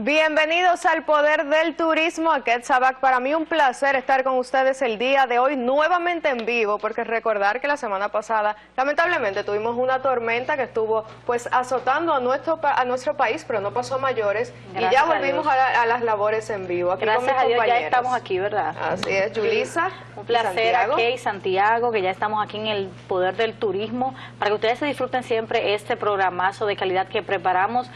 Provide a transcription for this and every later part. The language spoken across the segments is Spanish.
Bienvenidos al Poder del Turismo, a Quetzalbac. Para mí un placer estar con ustedes el día de hoy nuevamente en vivo, porque recordar que la semana pasada lamentablemente tuvimos una tormenta que estuvo pues azotando a nuestro país, pero no pasó a mayores. Gracias, y ya volvimos a las labores en vivo. Aquí gracias con mis a Dios compañeros. Ya estamos aquí, ¿verdad? Así es, Yulisa. Un placer aquí y Santiago, que ya estamos aquí en el Poder del Turismo, para que ustedes se disfruten siempre este programazo de calidad que preparamos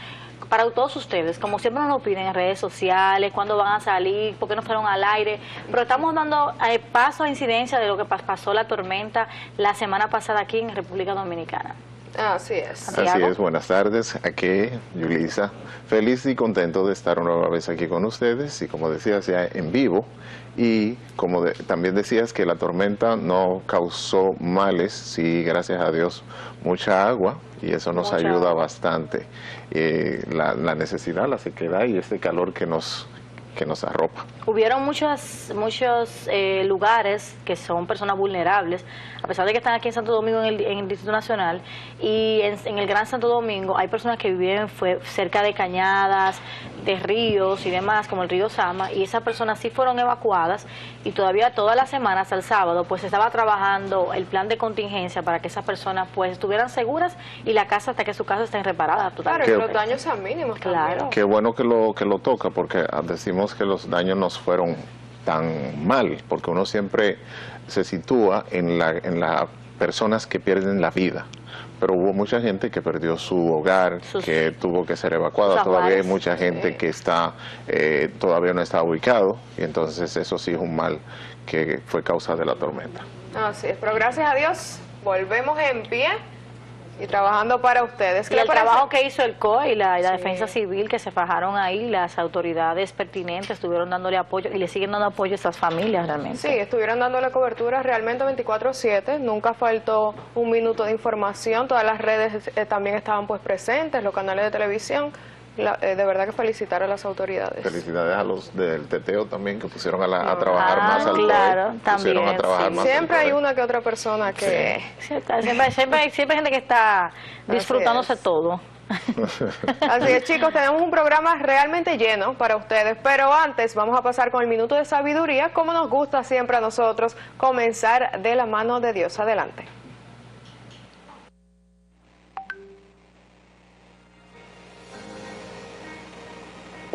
para todos ustedes. Como siempre nos lo piden en redes sociales, cuándo van a salir, por qué no fueron al aire, pero estamos dando paso a incidencia de lo que pasó la tormenta la semana pasada aquí en República Dominicana. Así es. Santiago. Así es, buenas tardes, aquí Yulisa, feliz y contento de estar una nueva vez aquí con ustedes y como decías ya en vivo y como también decías que la tormenta no causó males, sí, gracias a Dios, mucha agua y eso nos ayuda bastante, la necesidad, la sequedad y este calor que nos arropa. Hubieron muchos lugares que son personas vulnerables, a pesar de que están aquí en Santo Domingo en el Distrito Nacional, y en el Gran Santo Domingo hay personas que viven cerca de cañadas, de ríos y demás, como el río Sama, y esas personas sí fueron evacuadas, y todavía todas las semanas hasta el sábado pues se estaba trabajando el plan de contingencia para que esas personas pues estuvieran seguras y la casa, hasta que su casa esté reparada totalmente. Claro, que los daños sean mínimos. Claro. También. Qué bueno que lo toca, porque decimos que los daños no fueron tan mal, porque uno siempre se sitúa en las personas que pierden la vida, pero hubo mucha gente que perdió su hogar, que tuvo que ser evacuada, todavía hay mucha gente que todavía no está ubicado, y entonces eso sí es un mal que fue causa de la tormenta. Así es, pero gracias a Dios volvemos en pie y trabajando para ustedes. Y el trabajo que hizo el COE y la Defensa Civil, que se fajaron ahí, las autoridades pertinentes estuvieron dándole apoyo y le siguen dando apoyo a esas familias realmente. Sí, estuvieron dándole cobertura realmente 24/7, nunca faltó un minuto de información, todas las redes también estaban pues presentes, los canales de televisión. De verdad que felicitar a las autoridades. Felicidades a los del teteo también, que pusieron a trabajar más al claro, también, a trabajar más siempre hay una que otra persona que... Sí, siempre hay gente que está disfrutándose todo. Así es, chicos, tenemos un programa realmente lleno para ustedes, pero antes vamos a pasar con el minuto de sabiduría, como nos gusta siempre a nosotros comenzar de la mano de Dios. Adelante.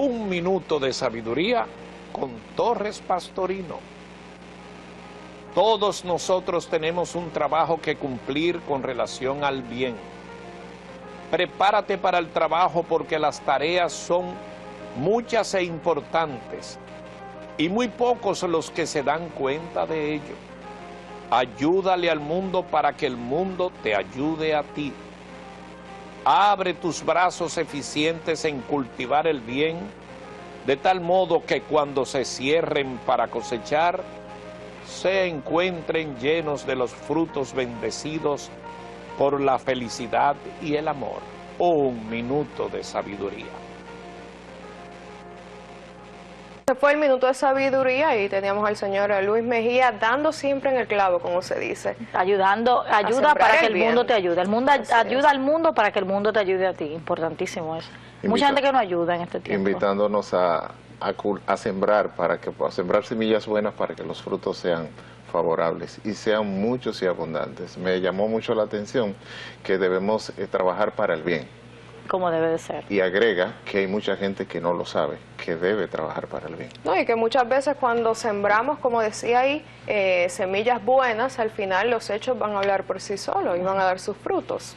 Un minuto de sabiduría con Torres Pastorino. Todos nosotros tenemos un trabajo que cumplir con relación al bien. Prepárate para el trabajo porque las tareas son muchas e importantes y muy pocos los que se dan cuenta de ello. Ayúdale al mundo para que el mundo te ayude a ti. Abre tus brazos eficientes en cultivar el bien, de tal modo que cuando se cierren para cosechar, se encuentren llenos de los frutos bendecidos por la felicidad y el amor. Un minuto de sabiduría. Este fue el minuto de sabiduría y teníamos al señor Luis Mejía dando siempre en el clavo, como se dice. Ayuda para que el mundo te ayude. El mundo ayuda al mundo para que el mundo te ayude a ti. Importantísimo eso. Mucha gente que no ayuda en este tiempo. Invitándonos a sembrar, a sembrar semillas buenas para que los frutos sean favorables y sean muchos y abundantes. Me llamó mucho la atención que debemos trabajar para el bien. Como debe de ser. Y agrega que hay mucha gente que no lo sabe, que debe trabajar para el bien. No, y que muchas veces cuando sembramos, como decía ahí, semillas buenas, al final los hechos van a hablar por sí solos y van a dar sus frutos.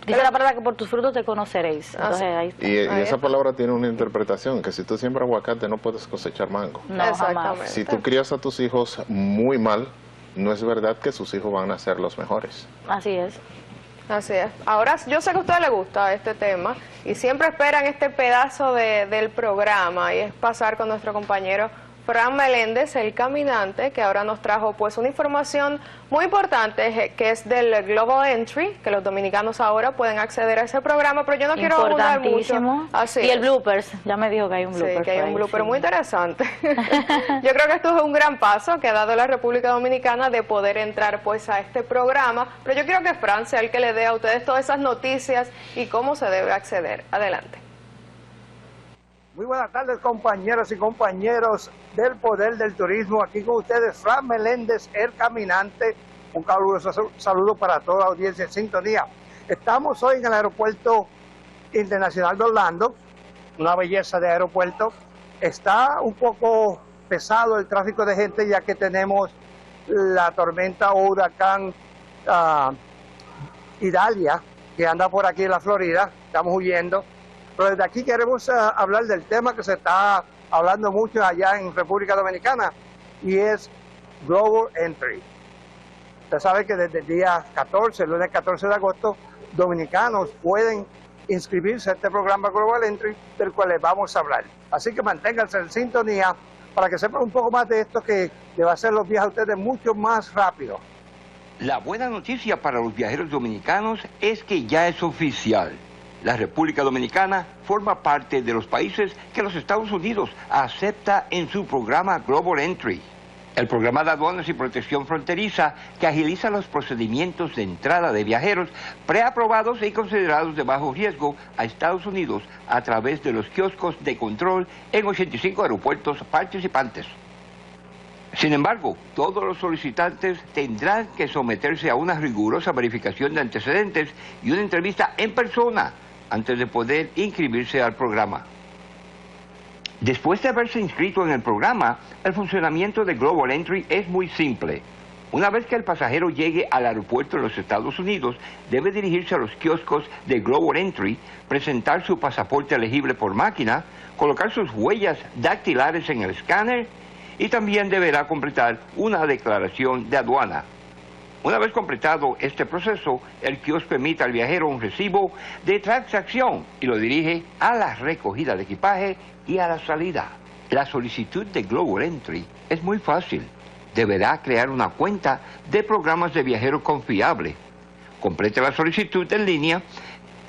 Dice la palabra que por tus frutos te conoceréis. Entonces, ahí está. Y esa palabra tiene una interpretación, que si tú siembras aguacate no puedes cosechar mango. No, jamás. Si tú crías a tus hijos muy mal, no es verdad que sus hijos van a ser los mejores. Así es. Así es. Ahora, yo sé que a ustedes les gusta este tema y siempre esperan este pedazo del programa y es pasar con nuestro compañero Fran Meléndez, el caminante, que ahora nos trajo pues una información muy importante que es del Global Entry, que los dominicanos ahora pueden acceder a ese programa, pero yo no quiero abundar mucho. Así y el bloopers, ya me dijo que hay un blooper. Sí, que hay un blooper muy interesante. Yo creo que esto es un gran paso que ha dado la República Dominicana de poder entrar pues a este programa, pero yo quiero que Fran sea el que le dé a ustedes todas esas noticias y cómo se debe acceder. Adelante. Muy buenas tardes, compañeras y compañeros del Poder del Turismo. Aquí con ustedes, Fran Meléndez, el caminante. Un caluroso saludo para toda la audiencia en sintonía. Estamos hoy en el Aeropuerto Internacional de Orlando, una belleza de aeropuerto. Está un poco pesado el tráfico de gente, ya que tenemos la tormenta o huracán Idalia, que anda por aquí en la Florida. Estamos huyendo. Pero desde aquí queremos hablar del tema que se está hablando mucho allá en República Dominicana, y es Global Entry. Usted sabe que desde el día 14, el lunes 14 de agosto, dominicanos pueden inscribirse a este programa Global Entry, del cual les vamos a hablar. Así que manténganse en sintonía para que sepan un poco más de esto, que le va a hacer los viajes a ustedes mucho más rápido. La buena noticia para los viajeros dominicanos es que ya es oficial. La República Dominicana forma parte de los países que los Estados Unidos acepta en su programa Global Entry. El programa de aduanas y protección fronteriza que agiliza los procedimientos de entrada de viajeros preaprobados y considerados de bajo riesgo a Estados Unidos a través de los kioscos de control en 85 aeropuertos participantes. Sin embargo, todos los solicitantes tendrán que someterse a una rigurosa verificación de antecedentes y una entrevista en persona antes de poder inscribirse al programa. Después de haberse inscrito en el programa, el funcionamiento de Global Entry es muy simple. Una vez que el pasajero llegue al aeropuerto de los Estados Unidos, debe dirigirse a los kioscos de Global Entry, presentar su pasaporte elegible por máquina, colocar sus huellas dactilares en el escáner y también deberá completar una declaración de aduana. Una vez completado este proceso, el kiosco emite al viajero un recibo de transacción y lo dirige a la recogida de equipaje y a la salida. La solicitud de Global Entry es muy fácil. Deberá crear una cuenta de programas de viajero confiable. Complete la solicitud en línea.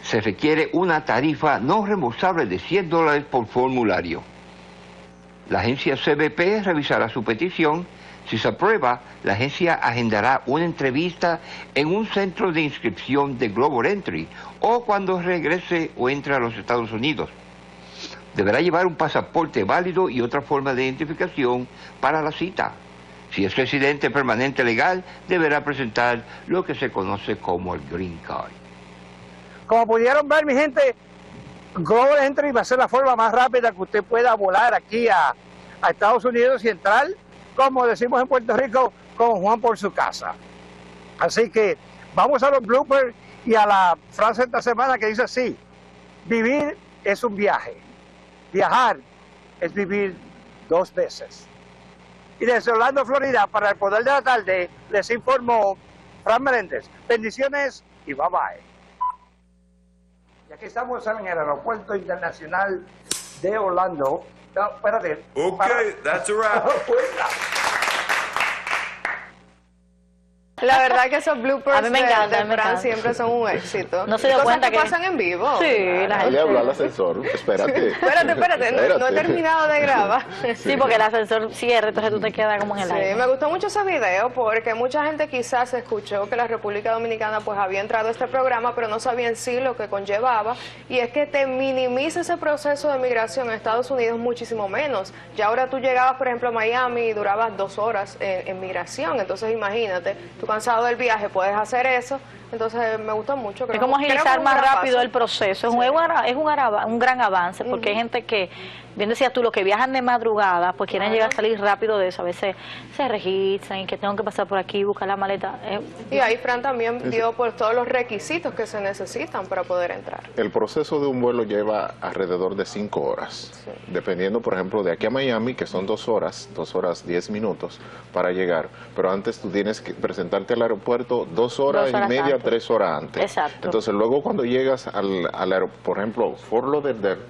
Se requiere una tarifa no reembolsable de $100 por formulario. La agencia CBP revisará su petición. Si se aprueba, la agencia agendará una entrevista en un centro de inscripción de Global Entry o cuando regrese o entre a los Estados Unidos. Deberá llevar un pasaporte válido y otra forma de identificación para la cita. Si es residente permanente legal, deberá presentar lo que se conoce como el Green Card. Como pudieron ver, mi gente, Global Entry va a ser la forma más rápida que usted pueda volar aquí a Estados Unidos y entrar, como decimos en Puerto Rico, con Juan por su casa. Así que vamos a los bloopers y a la frase de esta semana que dice así: vivir es un viaje, viajar es vivir dos veces. Y desde Orlando, Florida, para el Poder de la Tarde, les informó Fran Meléndez. Bendiciones y bye bye. Y aquí estamos en el Aeropuerto Internacional de Orlando. No, espérate. Okay, that's a wrap. La verdad que esos bloopers A mí me encanta, de me Fran encanta. siempre son un éxito. No se dio Cosas cuenta que que pasan en vivo. Sí, Claro. la Ahí habló al ascensor, espérate. Espérate, no he terminado de grabar. Sí, porque el ascensor cierra, entonces tú te quedas como en el Sí, aire. me gustó mucho ese video porque mucha gente quizás escuchó que la República Dominicana pues había entrado a este programa, pero no sabía en sí lo que conllevaba, y es que te minimiza ese proceso de migración a Estados Unidos muchísimo menos. Ya ahora tú llegabas, por ejemplo, a Miami y durabas 2 horas en migración, entonces imagínate, tú cansado del viaje puedes hacer eso. Entonces me gustó mucho. Es como agilizar más rápido el proceso. Sí. Es un gran avance, porque hay gente que, bien decías tú, los que viajan de madrugada, pues quieren llegar a salir rápido de eso. A veces se registran y que tengo que pasar por aquí, buscar la maleta. Y ahí Fran también dio pues todos los requisitos que se necesitan para poder entrar. El proceso de un vuelo lleva alrededor de 5 horas, Sí. dependiendo, por ejemplo, de aquí a Miami, que son 2 horas 10 minutos para llegar, pero antes tú tienes que presentarte al aeropuerto 2 horas, 2 horas y media, antes. 3 horas antes. Exacto. Entonces luego cuando llegas al aeropuerto, por ejemplo, Fort Lauderdale,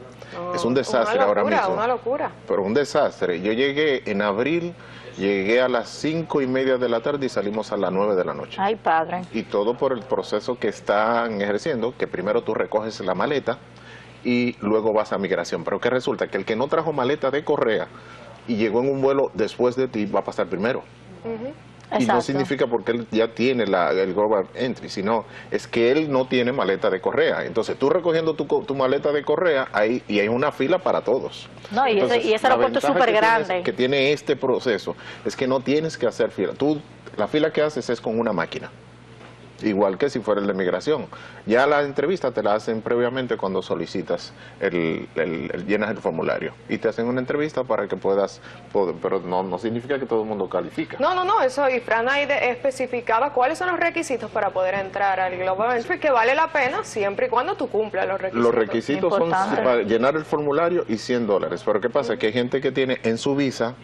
es un desastre Una locura, ahora mismo. una locura. Pero un desastre. Yo llegué en abril, llegué a las 5:30 de la tarde y salimos a las 9 de la noche. Ay, padre. Y todo por el proceso que están ejerciendo, que primero tú recoges la maleta y luego vas a migración. Pero que resulta que el que no trajo maleta de correa y llegó en un vuelo después de ti va a pasar primero. Y no Exacto. significa porque él ya tiene el Global Entry, sino es que él no tiene maleta de correa. Entonces tú recogiendo tu maleta de correa, y hay una fila para todos. No, y Entonces, ese aeropuerto es la ventaja súper grande. que tiene este proceso es que no tienes que hacer fila. La fila que haces es con una máquina. Igual que si fuera el de migración. Ya la entrevista te la hacen previamente cuando solicitas llenas el formulario. Y te hacen una entrevista para que puedas, pero no significa que todo el mundo califica. No, eso, y Fran ahí especificaba cuáles son los requisitos para poder entrar al Global Entry, que vale la pena siempre y cuando tú cumplas los requisitos. Los requisitos son Importante. para llenar el formulario y $100. Pero ¿qué pasa? Que hay gente que tiene en su visa,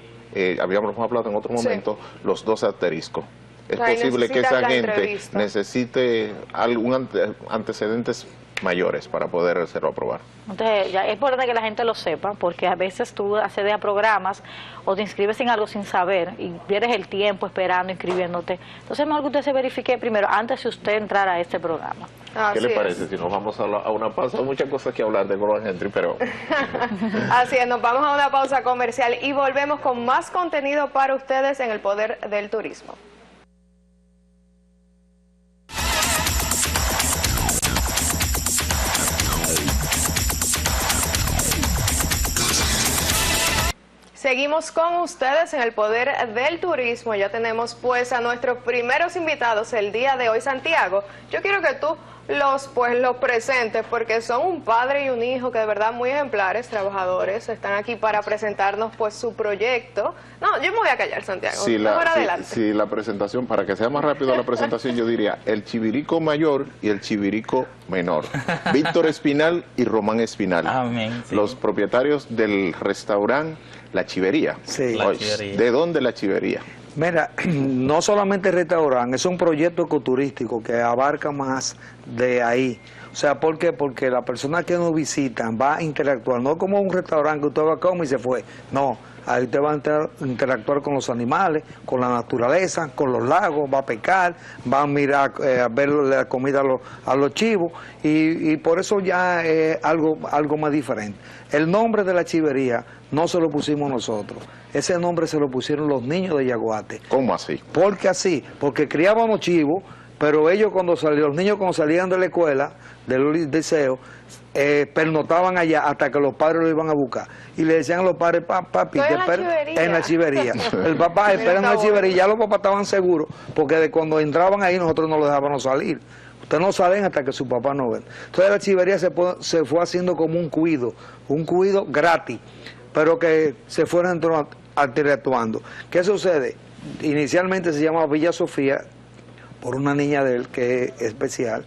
habíamos hablado en otro momento, los 2 asteriscos. Es Ahí posible que necesitas esa la gente entrevista. necesite algún antecedentes mayores para poder hacerlo aprobar. Entonces, ya es importante que la gente lo sepa, porque a veces tú accedes a programas o te inscribes en algo sin saber y pierdes el tiempo esperando, inscribiéndote. Entonces es mejor que usted se verifique primero antes de usted entrar a este programa. ¿Qué le Así parece es. si nos vamos a una pausa? Hay muchas cosas que hablar de Global Entry, pero... Así es, nos vamos a una pausa comercial y volvemos con más contenido para ustedes en el Poder del Turismo. Seguimos con ustedes en el Poder del Turismo. Ya tenemos pues a nuestros primeros invitados el día de hoy. Santiago, yo quiero que tú los presentes, porque son un padre y un hijo que de verdad muy ejemplares, trabajadores, están aquí para presentarnos pues su proyecto. No, yo me voy a callar, Santiago. Mejor adelante. Si la presentación, para que sea más rápido la presentación, yo diría el Chivirico mayor y el Chivirico menor. Víctor Espinal y Román Espinal. Amén, sí. Los propietarios del restaurante La Chivería. Sí. La Oye, Chivería. ¿de dónde La Chivería? Mira, no solamente restaurante, es un proyecto ecoturístico que abarca más de ahí. O sea, ¿por qué? Porque la persona que nos visitan va a interactuar, no como un restaurante que usted va a comer y se fue. No, ahí usted va a interactuar con los animales, con la naturaleza, con los lagos, va a pescar, va a mirar, a ver la comida a los chivos, y por eso ya es algo más diferente. El nombre de La Chivería no se lo pusimos nosotros, ese nombre se lo pusieron los niños de Yaguate. ¿Cómo así? ¿Por qué así? Porque criábamos chivos, pero ellos los niños cuando salían de la escuela, del liceo, pernotaban allá hasta que los padres lo iban a buscar. Y le decían a los padres, papi, Estoy en la chivería. El papá espera en la chivería, ya los papás estaban seguros, porque de cuando entraban ahí nosotros no los dejábamos salir. Ustedes no salen hasta que su papá no ven. Entonces la chivería se fue haciendo como un cuido gratis, pero que se fueron interactuando. ¿Qué sucede? Inicialmente se llamaba Villa Sofía, por una niña de él que es especial,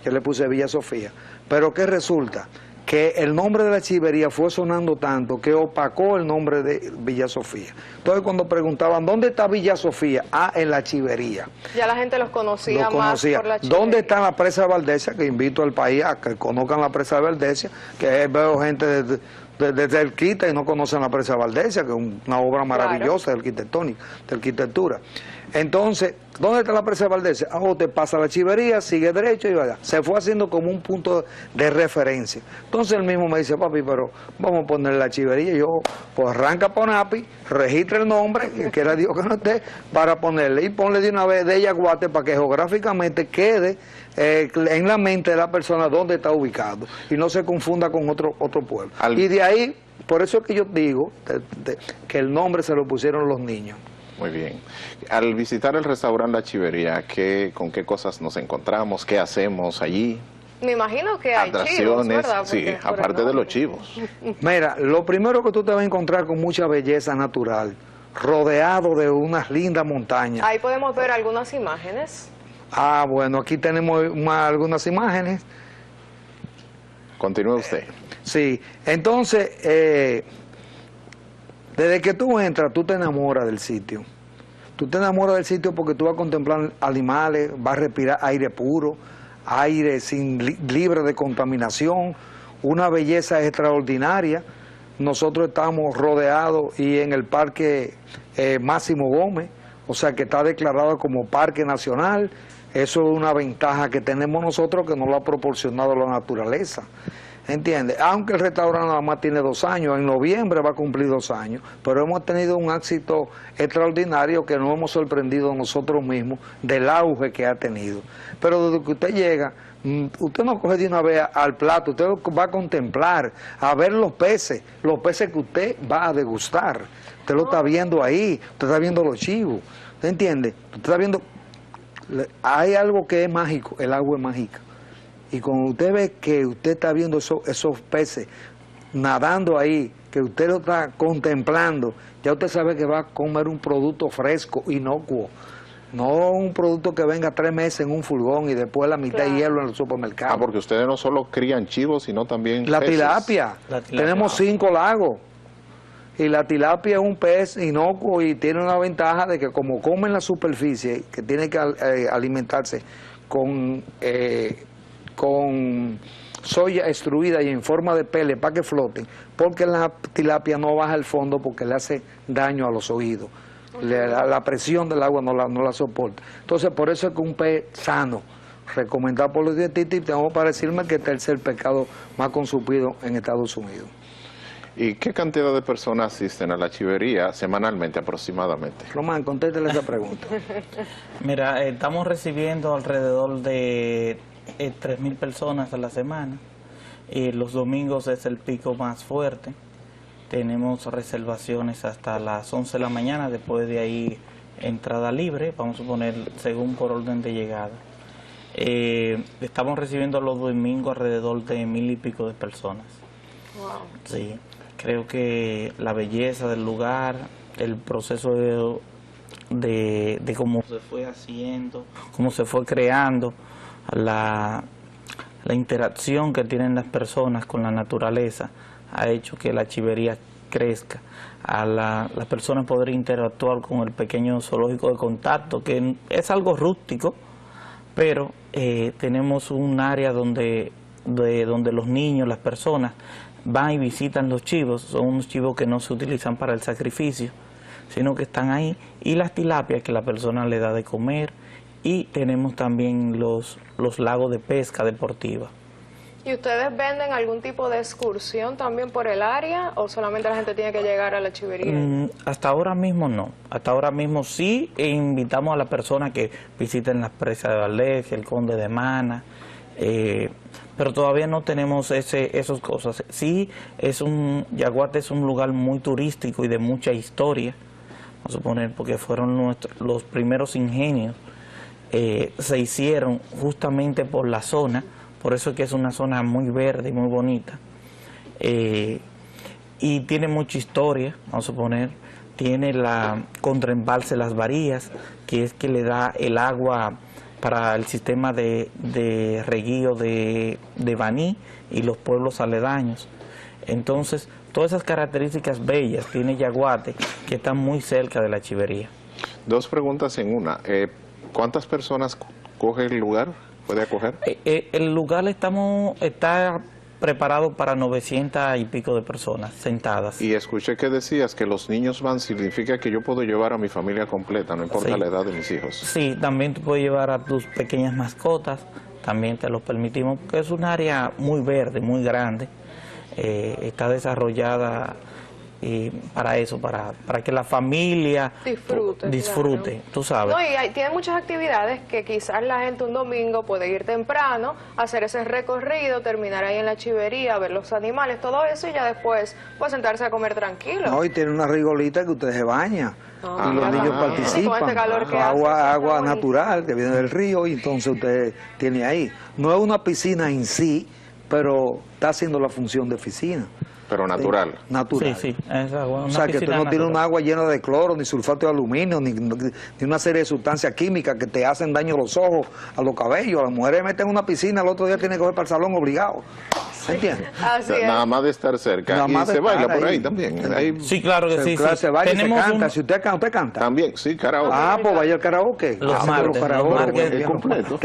yo le puse Villa Sofía. Pero ¿qué resulta? Que el nombre de La Chivería fue sonando tanto que opacó el nombre de Villa Sofía. Entonces cuando preguntaban, ¿dónde está Villa Sofía? Ah, en La Chivería. Ya la gente los conocía, Lo conocía. más por La Chivería. ¿Dónde está la presa de Valdesia? Que invito al país a que conozcan la presa de Valdesia, que veo gente desde el Quita y no conocen la presa de Valdesia, que es una obra maravillosa de arquitectura. Entonces, ¿dónde está la presa de Valdesia? Ah, te pasa La Chivería, sigue derecho y vaya. Se fue haciendo como un punto de referencia. Entonces él mismo me dice, papi, pero vamos a poner La Chivería. Y yo, pues arranca por API, registra el nombre, que quiera Dios que no esté, para ponerle. Y ponle de una vez de Yaguate para que geográficamente quede en la mente de la persona dónde está ubicado y no se confunda con otro pueblo. Y de ahí, por eso es que yo digo que el nombre se lo pusieron los niños. Muy bien. Al visitar el restaurante La Chivería, ¿con qué cosas nos encontramos? ¿Qué hacemos allí? Me imagino que hay chivos, ¿verdad? Sí, Porque por el aparte de nombre. los chivos. Mira, lo primero que tú te vas a encontrar con mucha belleza natural, rodeado de unas lindas montañas. Ahí podemos ver algunas imágenes. Ah, bueno, aquí tenemos algunas imágenes. Continúe usted. Sí, entonces, desde que tú entras, tú te enamoras del sitio. Tú te enamoras del sitio porque tú vas a contemplar animales, vas a respirar aire puro, aire libre de contaminación, una belleza extraordinaria. Nosotros estamos rodeados y en el Parque Máximo Gómez, o sea que está declarado como Parque Nacional. Eso es una ventaja que tenemos nosotros que nos lo ha proporcionado la naturaleza. ¿Entiendes? Aunque el restaurante nada más tiene 2 años, en noviembre va a cumplir 2 años, pero hemos tenido un éxito extraordinario que nos hemos sorprendido nosotros mismos del auge que ha tenido. Pero desde que usted llega, usted no coge de una vez al plato, usted va a contemplar, a ver los peces que usted va a degustar. Usted lo está viendo ahí, usted está viendo los chivos, ¿usted entiende? Usted está viendo, hay algo que es mágico, el agua es mágica. Y cuando usted ve que usted está viendo esos peces nadando ahí, que usted lo está contemplando, ya usted sabe que va a comer un producto fresco, inocuo. No un producto que venga 3 meses en un furgón y después la mitad de hielo en el supermercado. Porque ustedes no solo crían chivos, sino también la peces. tilapia. Tenemos 5 lagos. Y la tilapia es un pez inocuo y tiene una ventaja de que como come en la superficie, que tiene que alimentarse con soya extruida y en forma de pele para que floten, porque la tilapia no baja al fondo porque le hace daño a los oídos. La presión del agua no la soporta. Entonces, por eso es que un pez sano, recomendado por los dietistas, y tengo para decirme que este es el pescado más consumido en Estados Unidos. ¿Y qué cantidad de personas asisten a la chivería semanalmente aproximadamente? Román, contéstale esa pregunta. Mira, estamos recibiendo alrededor de 3.000 personas a la semana. Los domingos es el pico más fuerte. Tenemos reservaciones hasta las 11 de la mañana, después de ahí entrada libre, vamos a poner según por orden de llegada. Estamos recibiendo los domingos alrededor de 1.000 y pico de personas. Wow. Sí, creo que la belleza del lugar, el proceso de cómo se fue haciendo, cómo se fue creando, la interacción que tienen las personas con la naturaleza, ha hecho que la chivería crezca, a las personas poder interactuar con el pequeño zoológico de contacto, que es algo rústico, pero tenemos un área donde los niños, las personas, van y visitan los chivos. Son unos chivos que no se utilizan para el sacrificio, sino que están ahí, y las tilapias que la persona le da de comer, y tenemos también los lagos de pesca deportiva. ¿Y ustedes venden algún tipo de excursión también por el área o solamente la gente tiene que llegar a la chivería? Hasta ahora mismo no. Hasta ahora mismo sí invitamos a las personas que visiten las presas de Valdez, el Conde de Mana, pero todavía no tenemos esas cosas. Sí, Yaguate es un lugar muy turístico y de mucha historia, vamos a suponer, porque fueron los primeros ingenios, se hicieron justamente por la zona. Por eso es que es una zona muy verde y muy bonita. Y tiene mucha historia, vamos a suponer. Tiene la contraembalse Las Varías, que es que le da el agua para el sistema de reguío de Baní y los pueblos aledaños. Entonces, todas esas características bellas tiene Yaguate, que están muy cerca de la chivería. 2 preguntas en una. ¿Cuántas personas coge el lugar? ¿Puede acoger? El lugar está preparado para 900 y pico de personas sentadas. Y escuché que decías que los niños van, significa que yo puedo llevar a mi familia completa, no importa la edad de mis hijos. Sí, también tú puedes llevar a tus pequeñas mascotas, también te lo permitimos, porque es un área muy verde, muy grande, está desarrollada para eso, para que la familia disfrute, claro. Tú sabes. No, y tiene muchas actividades que quizás la gente un domingo puede ir temprano, hacer ese recorrido, terminar ahí en la chivería, ver los animales, todo eso, y ya después pues sentarse a comer tranquilo. No, y tiene una rigolita que usted se baña. Y los niños participan, este calor que agua natural que viene del río, y entonces usted tiene ahí. No es una piscina en sí, pero está haciendo la función de piscina. Pero natural. Natural. Sí, es agua, o sea, que tú no tienes un agua llena de cloro, ni sulfato de aluminio, ni una serie de sustancias químicas que te hacen daño a los ojos, a los cabellos. Las mujeres meten en una piscina, el otro día tienen que ir para el salón obligado. ¿Se entiende? Así es. Nada más de estar cerca. Y se baila por ahí también. Ahí sí, claro que sí. Claro, se baila y se canta. Un... Si usted canta. También, sí, karaoke. Pues vaya al karaoke. Los martes completo.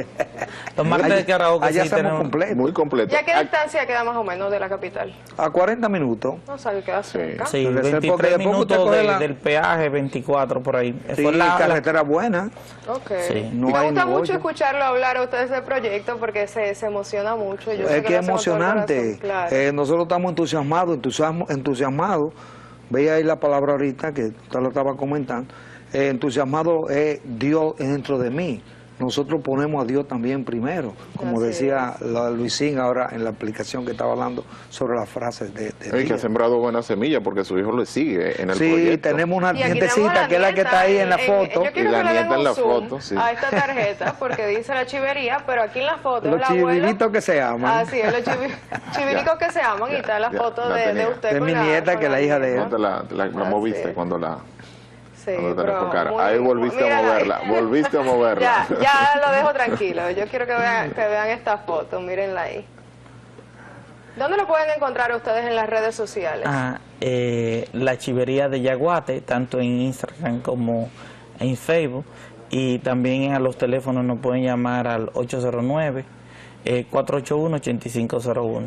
Los martes de karaoke allá sí estamos tenemos completos. Muy completo. ¿Y a qué distancia queda más o menos de la capital? A 40 minutos. No sabe, queda cerca. Sí, 23 minutos del peaje, 24 por ahí. Sí, la carretera buena. Ok. Sí. Me gusta mucho escucharlo hablar a ustedes de ese proyecto porque se emociona mucho. Yo sé es que es emocionante. Realmente, claro. nosotros estamos entusiasmados. Veía ahí la palabra ahorita que usted lo estaba comentando. Entusiasmado es Dios dentro de mí. Nosotros ponemos a Dios también primero, como Así decía Luisín ahora en la aplicación que estaba hablando sobre las frases de Y que ha sembrado buena semilla porque su hijo le sigue en el proyecto. Sí, tenemos una Y aquí nietecita tenemos que es la que está ahí en la foto. Yo quiero Y la que le den nieta en un la zoom foto, sí. a esta tarjeta porque dice la chivería, pero aquí en la foto Los es la abuela. chiviritos que se aman. Así es, los chiviricos que se aman y está la foto la de tenía. usted De con mi nieta, con que la hija de él. ¿Dónde la moviste es. cuando la... Sí, Cuando te pero enfocara. muy- Ahí volviste a mírala ahí. moverla, volviste a moverla. Ya lo dejo tranquilo. Yo quiero que vean esta foto, mírenla ahí. ¿Dónde lo pueden encontrar ustedes en las redes sociales? La chivería de Yaguate, tanto en Instagram como en Facebook, y también a los teléfonos nos pueden llamar al 809-481-8501.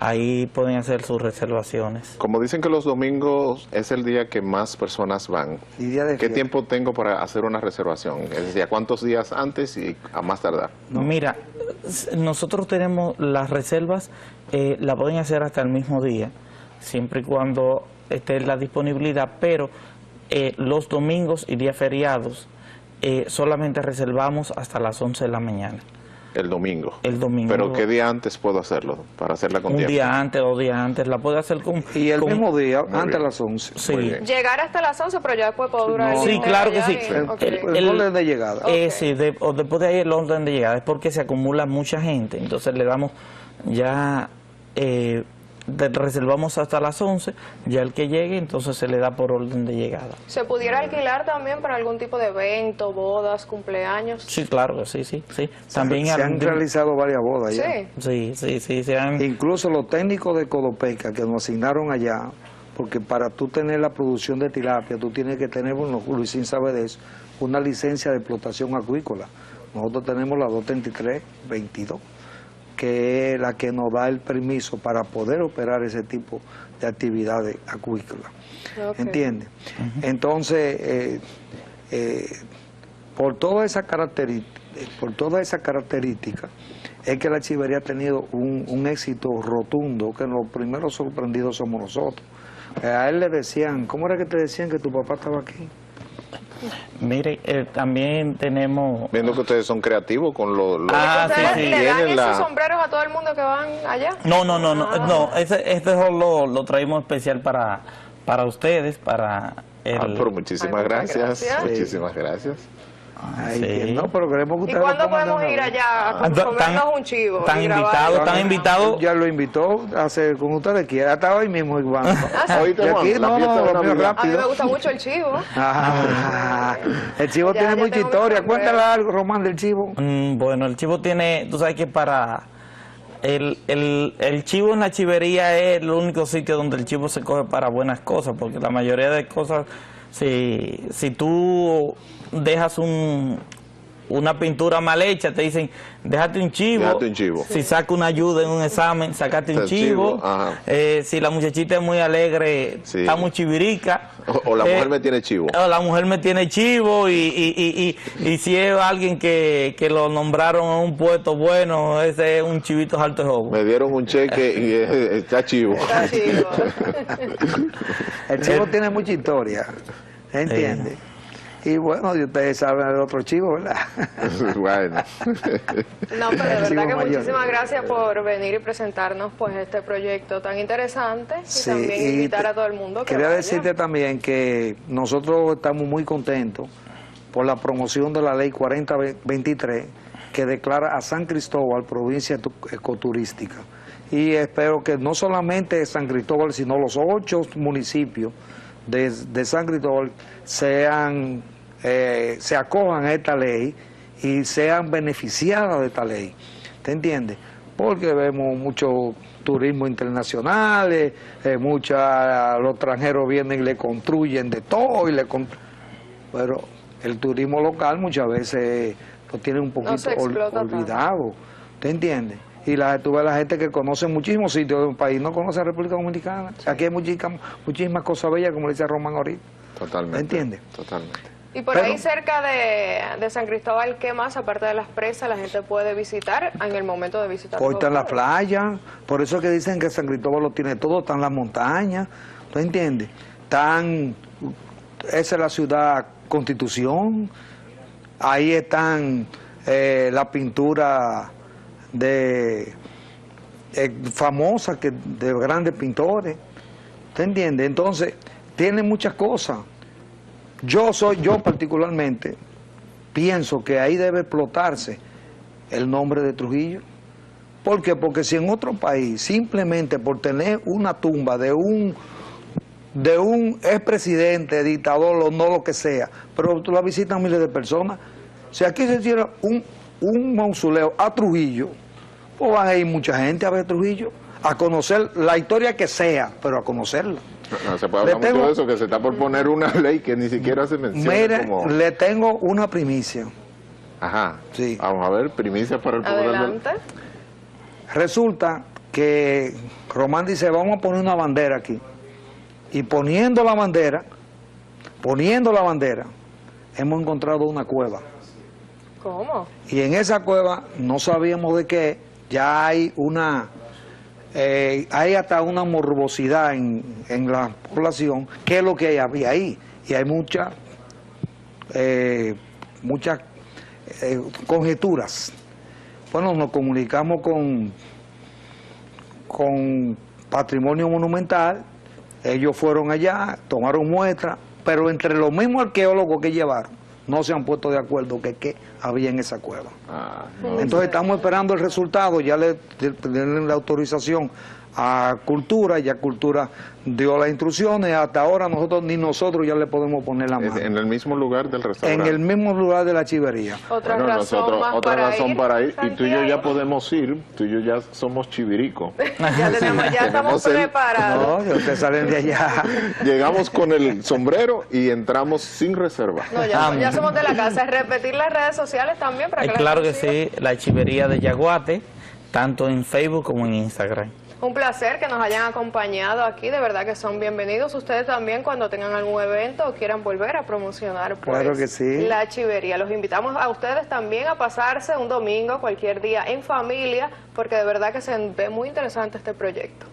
Ahí pueden hacer sus reservaciones. Como dicen que los domingos es el día que más personas van, Y día de ¿qué fiesta. tiempo tengo para hacer una reservación? Es decir, ¿cuántos días antes y a más tardar? Mira, nosotros tenemos las reservas, la pueden hacer hasta el mismo día, siempre y cuando esté la disponibilidad, pero los domingos y días feriados solamente reservamos hasta las 11 de la mañana. El domingo. El domingo. ¿Pero qué día antes puedo hacerlo para hacerla con Un tiempo? día antes, 2 días antes, la puede hacer con... Y el con- mismo día, Muy antes de bien. las 11. Sí. Muy bien. Llegar hasta las 11, pero ya después puedo durar No. el Sí, día claro que allá sí. y- El, ok. el orden de llegada. Ok. Sí, o después de ahí el orden de llegada, es porque se acumula mucha gente, entonces le damos ya, reservamos hasta las 11, ya el que llegue, entonces se le da por orden de llegada. ¿Se pudiera alquilar también para algún tipo de evento, bodas, cumpleaños? Sí, claro que sí, sí, sí. También se han algún- realizado varias bodas ya. Sí. Sí, se han... Incluso los técnicos de Codopesca que nos asignaron allá, porque para tú tener la producción de tilapia, tú tienes que tener, bueno, Luisín sabe de eso, una licencia de explotación acuícola. Nosotros tenemos la 233-22, que es la que nos da el permiso para poder operar ese tipo de actividades acuícolas. Ok. ¿Entiendes? Entonces, por toda esa característica, es que la chivería ha tenido un éxito rotundo, que los primeros sorprendidos somos nosotros. A él le decían, ¿cómo era que te decían que tu papá estaba aquí? Mire, también tenemos... Viendo que ustedes son creativos con lo ¿Ustedes sí. le dan Tienen esos la- sombreros a todo el mundo que van allá? No, este lo traímos especial para ustedes, para el... pero muchísimas Ay, muchas gracias. gracias. Muchísimas gracias. Ay, sí. que no, pero queremos que ¿Y ustedes cuándo lo pongan de podemos ir nuevo. allá a comernos un chivo? Están y grabar? invitados, están invitados. Ya lo invitó a hacer como ustedes quieran. Hasta hoy mismo, Iván. Oíste, Y Juan, aquí, la no, fiesta de lo mío Navidad. A mí me rápido. gusta mucho el chivo. Ah, el chivo Ya, tiene ya mucha tengo mi historia. sombrero. Cuéntale algo, Román, del chivo. Bueno, el chivo tiene, tú sabes que para el chivo en la chivería es el único sitio donde el chivo se coge para buenas cosas, porque la mayoría de cosas, si tú dejas una pintura mal hecha, te dicen, déjate un chivo. Déjate un chivo. Si saca una ayuda en un examen, sacate un El chivo. chivo, ajá. Si la muchachita es muy alegre, Sí. está muy chivirica. O la mujer me tiene chivo. O la mujer me tiene chivo y si es alguien que lo nombraron en un puesto bueno, ese es un chivito alto de joven. Me dieron un cheque y está chivo. Está chivo. El chivo tiene mucha historia. ¿Entiendes? Y bueno, y ustedes saben del otro chivo, ¿verdad? Bueno. No, pero de El verdad chivo que mayor. muchísimas gracias por venir y presentarnos pues este proyecto tan interesante y Sí, también y invitar a todo el mundo que quería vaya. decirte también que nosotros estamos muy contentos por la promoción de la ley 4023 que declara a San Cristóbal provincia ecoturística. Y espero que no solamente San Cristóbal, sino los 8 municipios de San Cristóbal se acojan a esta ley y sean beneficiadas de esta ley. ¿Te entiendes? Porque vemos mucho turismo internacional, los extranjeros vienen y le construyen de todo, pero el turismo local muchas veces lo tienen un poquito se explota tanto. olvidado. ¿Te entiendes? Y tú ves la gente que conoce muchísimos sitios del país, no conoce a República Dominicana. Aquí hay muchísimas cosas bellas, como le dice Román ahorita. Totalmente. ¿Entiendes? Totalmente. Y por ahí cerca de San Cristóbal, ¿qué más, aparte de las presas, la gente puede visitar en el momento de visitar? Hoy está en la playa, por eso es que dicen que San Cristóbal lo tiene todo, están las montañas, ¿tú entiendes? Esa es la ciudad Constitución, ahí están la pintura famosa de grandes pintores, ¿tú entiendes? Entonces, tiene muchas cosas. Yo particularmente pienso que ahí debe explotarse el nombre de Trujillo. ¿Por qué? Porque si en otro país, simplemente por tener una tumba de un expresidente, dictador o no lo que sea, pero tú la visitan miles de personas, si aquí se hiciera un mausoleo a Trujillo, pues van a ir mucha gente a ver Trujillo, a conocer la historia que sea, pero a conocerla. No se puede hablar mucho de eso, que se está por poner una ley que ni siquiera se menciona. Mire, le tengo una primicia. Ajá, sí. Vamos a ver, primicia para el poder. Adelante. Resulta que Román dice, vamos a poner una bandera aquí. Y poniendo la bandera, hemos encontrado una cueva. ¿Cómo? Y en esa cueva, no sabíamos de qué, ya hay hay hasta una morbosidad en la población, que es lo que había ahí. Y hay muchas conjeturas. Bueno, nos comunicamos con Patrimonio Monumental, ellos fueron allá, tomaron muestras, pero entre los mismos arqueólogos que llevaron, no se han puesto de acuerdo que qué había en esa cueva. Entonces estamos esperando el resultado, ya le dieron la autorización a Cultura, ya Cultura dio las instrucciones, hasta ahora ni nosotros ya le podemos poner la mano. ¿En el mismo lugar del restaurante? En el mismo lugar de la chivería. Otra razón para ir, y tú y yo ya podemos ir, tú y yo ya somos chivirico. ya estamos preparados. No, ustedes salen de allá. Llegamos con el sombrero y entramos sin reserva. No, ya somos de la casa. Repetir las redes sociales también para que claro que sí, la chivería de Yaguate, tanto en Facebook como en Instagram. Un placer que nos hayan acompañado aquí, de verdad que son bienvenidos ustedes también cuando tengan algún evento o quieran volver a promocionar claro que sí. la chivería. Los invitamos a ustedes también a pasarse un domingo, cualquier día, en familia, porque de verdad que se ve muy interesante este proyecto.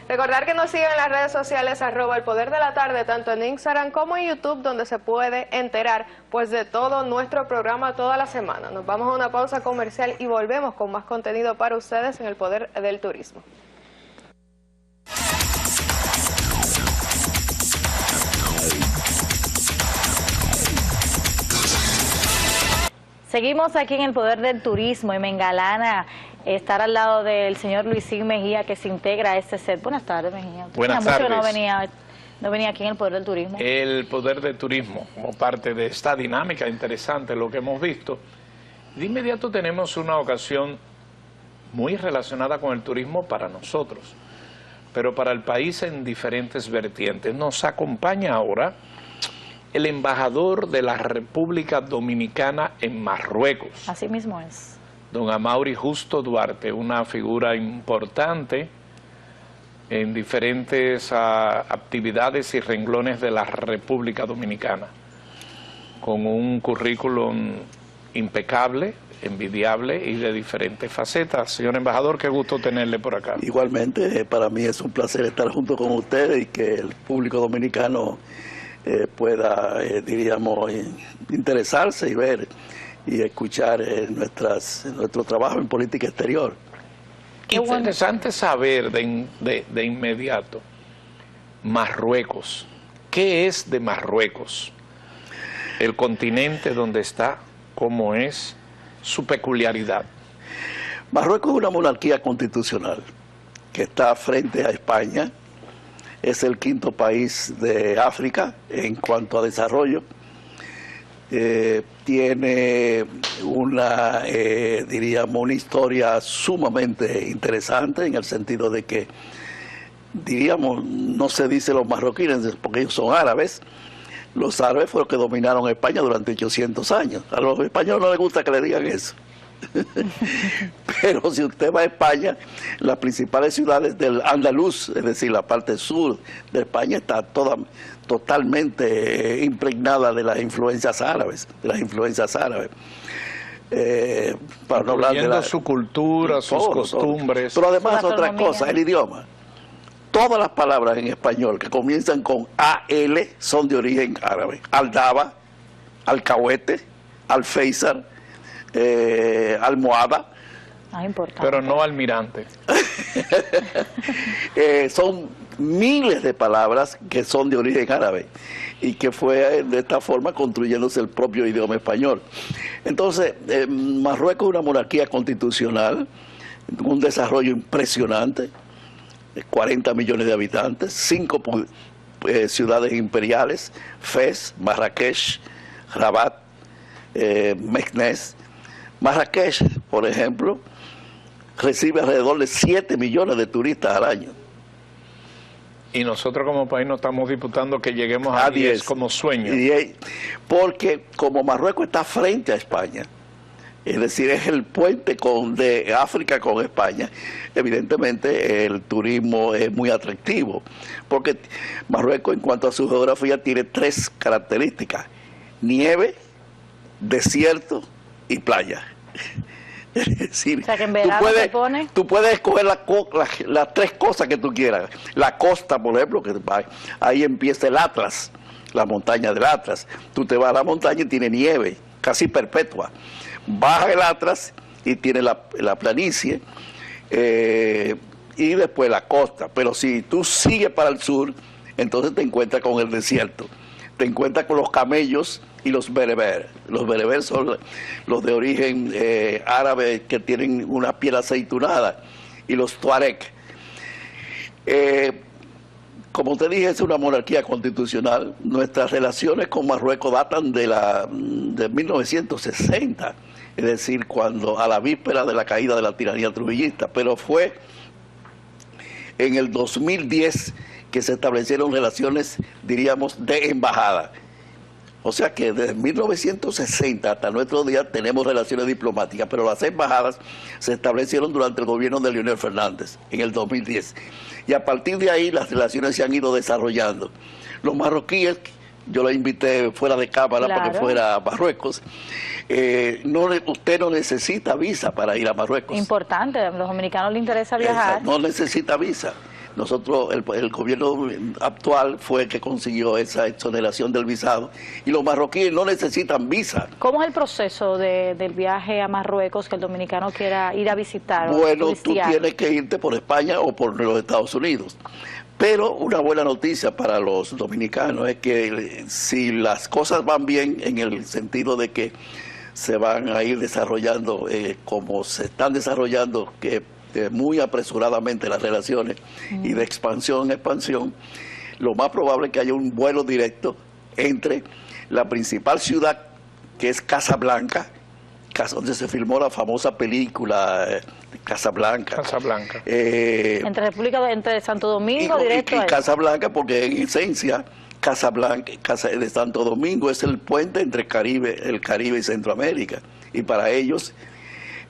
Recordar que nos siguen en las redes sociales @El Poder de la Tarde, tanto en Instagram como en YouTube, donde se puede enterar pues de todo nuestro programa toda la semana. Nos vamos a una pausa comercial y volvemos con más contenido para ustedes en El Poder del Turismo. Seguimos aquí en El Poder del Turismo y me engalana estar al lado del señor Luisín Mejía, que se integra a este set. Buenas tardes, Mejía. Buenas tardes. No venía aquí en El Poder del Turismo. El Poder del Turismo, como parte de esta dinámica interesante, lo que hemos visto. De inmediato tenemos una ocasión muy relacionada con el turismo para nosotros, pero para el país en diferentes vertientes. Nos acompaña ahora el embajador de la República Dominicana en Marruecos. Así mismo es. Don Amaury Justo Duarte, una figura importante en diferentes actividades y renglones de la República Dominicana, con un currículum impecable, envidiable y de diferentes facetas. Señor embajador, qué gusto tenerle por acá. Igualmente, para mí es un placer estar junto con ustedes y que el público dominicano pueda, diríamos, interesarse y ver y escuchar nuestro trabajo en política exterior. Interesante saber de inmediato, Marruecos, ¿qué es de Marruecos? El continente donde está, ¿cómo es su peculiaridad? Marruecos es una monarquía constitucional que está frente a España, es el quinto país de África en cuanto a desarrollo. Tiene diríamos, una historia sumamente interesante en el sentido de que, diríamos, no se dice los marroquíes porque ellos son árabes. Los árabes fueron los que dominaron España durante 800 años. A los españoles no les gusta que le digan eso. Pero si usted va a España, las principales ciudades del Andaluz, es decir, la parte sur de España, está totalmente impregnada de las influencias árabes, para no hablar de su cultura, sus costumbres. Pero además otra cosa, el idioma. Todas las palabras en español que comienzan con AL son de origen árabe. Aldaba, alcahuete, alféizar, almohada. Importante. Pero no almirante. Son miles de palabras que son de origen árabe y que fue de esta forma construyéndose el propio idioma español. Entonces, Marruecos es una monarquía constitucional, un desarrollo impresionante, 40 millones de habitantes, 5 ciudades imperiales, Fez, Marrakech, Rabat, Meknès. Marrakech, por ejemplo, recibe alrededor de 7 millones de turistas al año. Y nosotros como país no estamos disputando que lleguemos a 10 como sueño. Porque como Marruecos está frente a España, es decir, es el puente de África con España, evidentemente el turismo es muy atractivo, porque Marruecos en cuanto a su geografía tiene 3 características: nieve, desierto y playa. Es decir, o sea, que en verano tú puedes escoger las 3 cosas que tú quieras. La costa, por ejemplo, que ahí empieza el Atlas, la montaña del Atlas. Tú te vas a la montaña y tiene nieve, casi perpetua. Baja el Atlas y tiene la planicie, y después la costa. Pero si tú sigues para el sur, entonces te encuentras con el desierto. Te encuentras con los camellos y los bereber. Los bereber son los de origen árabe que tienen una piel aceitunada, y los tuareg. Como te dije, es una monarquía constitucional. Nuestras relaciones con Marruecos datan de 1960, es decir, cuando a la víspera de la caída de la tiranía trujillista, pero fue en el 2010 que se establecieron relaciones, diríamos, de embajada. O sea que desde 1960 hasta nuestros días tenemos relaciones diplomáticas, pero las embajadas se establecieron durante el gobierno de Leonel Fernández, en el 2010. Y a partir de ahí las relaciones se han ido desarrollando. Los marroquíes, yo la invité fuera de cámara para que fuera a Marruecos. Usted no necesita visa para ir a Marruecos. Importante, a los dominicanos les interesa viajar. No necesita visa. Nosotros, el gobierno actual fue el que consiguió esa exoneración del visado, y los marroquíes no necesitan visa. ¿Cómo es el proceso del viaje a Marruecos que el dominicano quiera ir a visitar? Bueno, tú tienes que irte por España o por los Estados Unidos. Pero una buena noticia para los dominicanos es que si las cosas van bien, en el sentido de que se van a ir desarrollando como se están desarrollando, que muy apresuradamente las relaciones y de expansión en expansión, lo más probable es que haya un vuelo directo entre la principal ciudad, que es Casablanca, donde se filmó la famosa película Casablanca. Entre Santo Domingo directo y Casablanca, porque en esencia Casablanca de Santo Domingo es el puente entre el Caribe y Centroamérica, y para ellos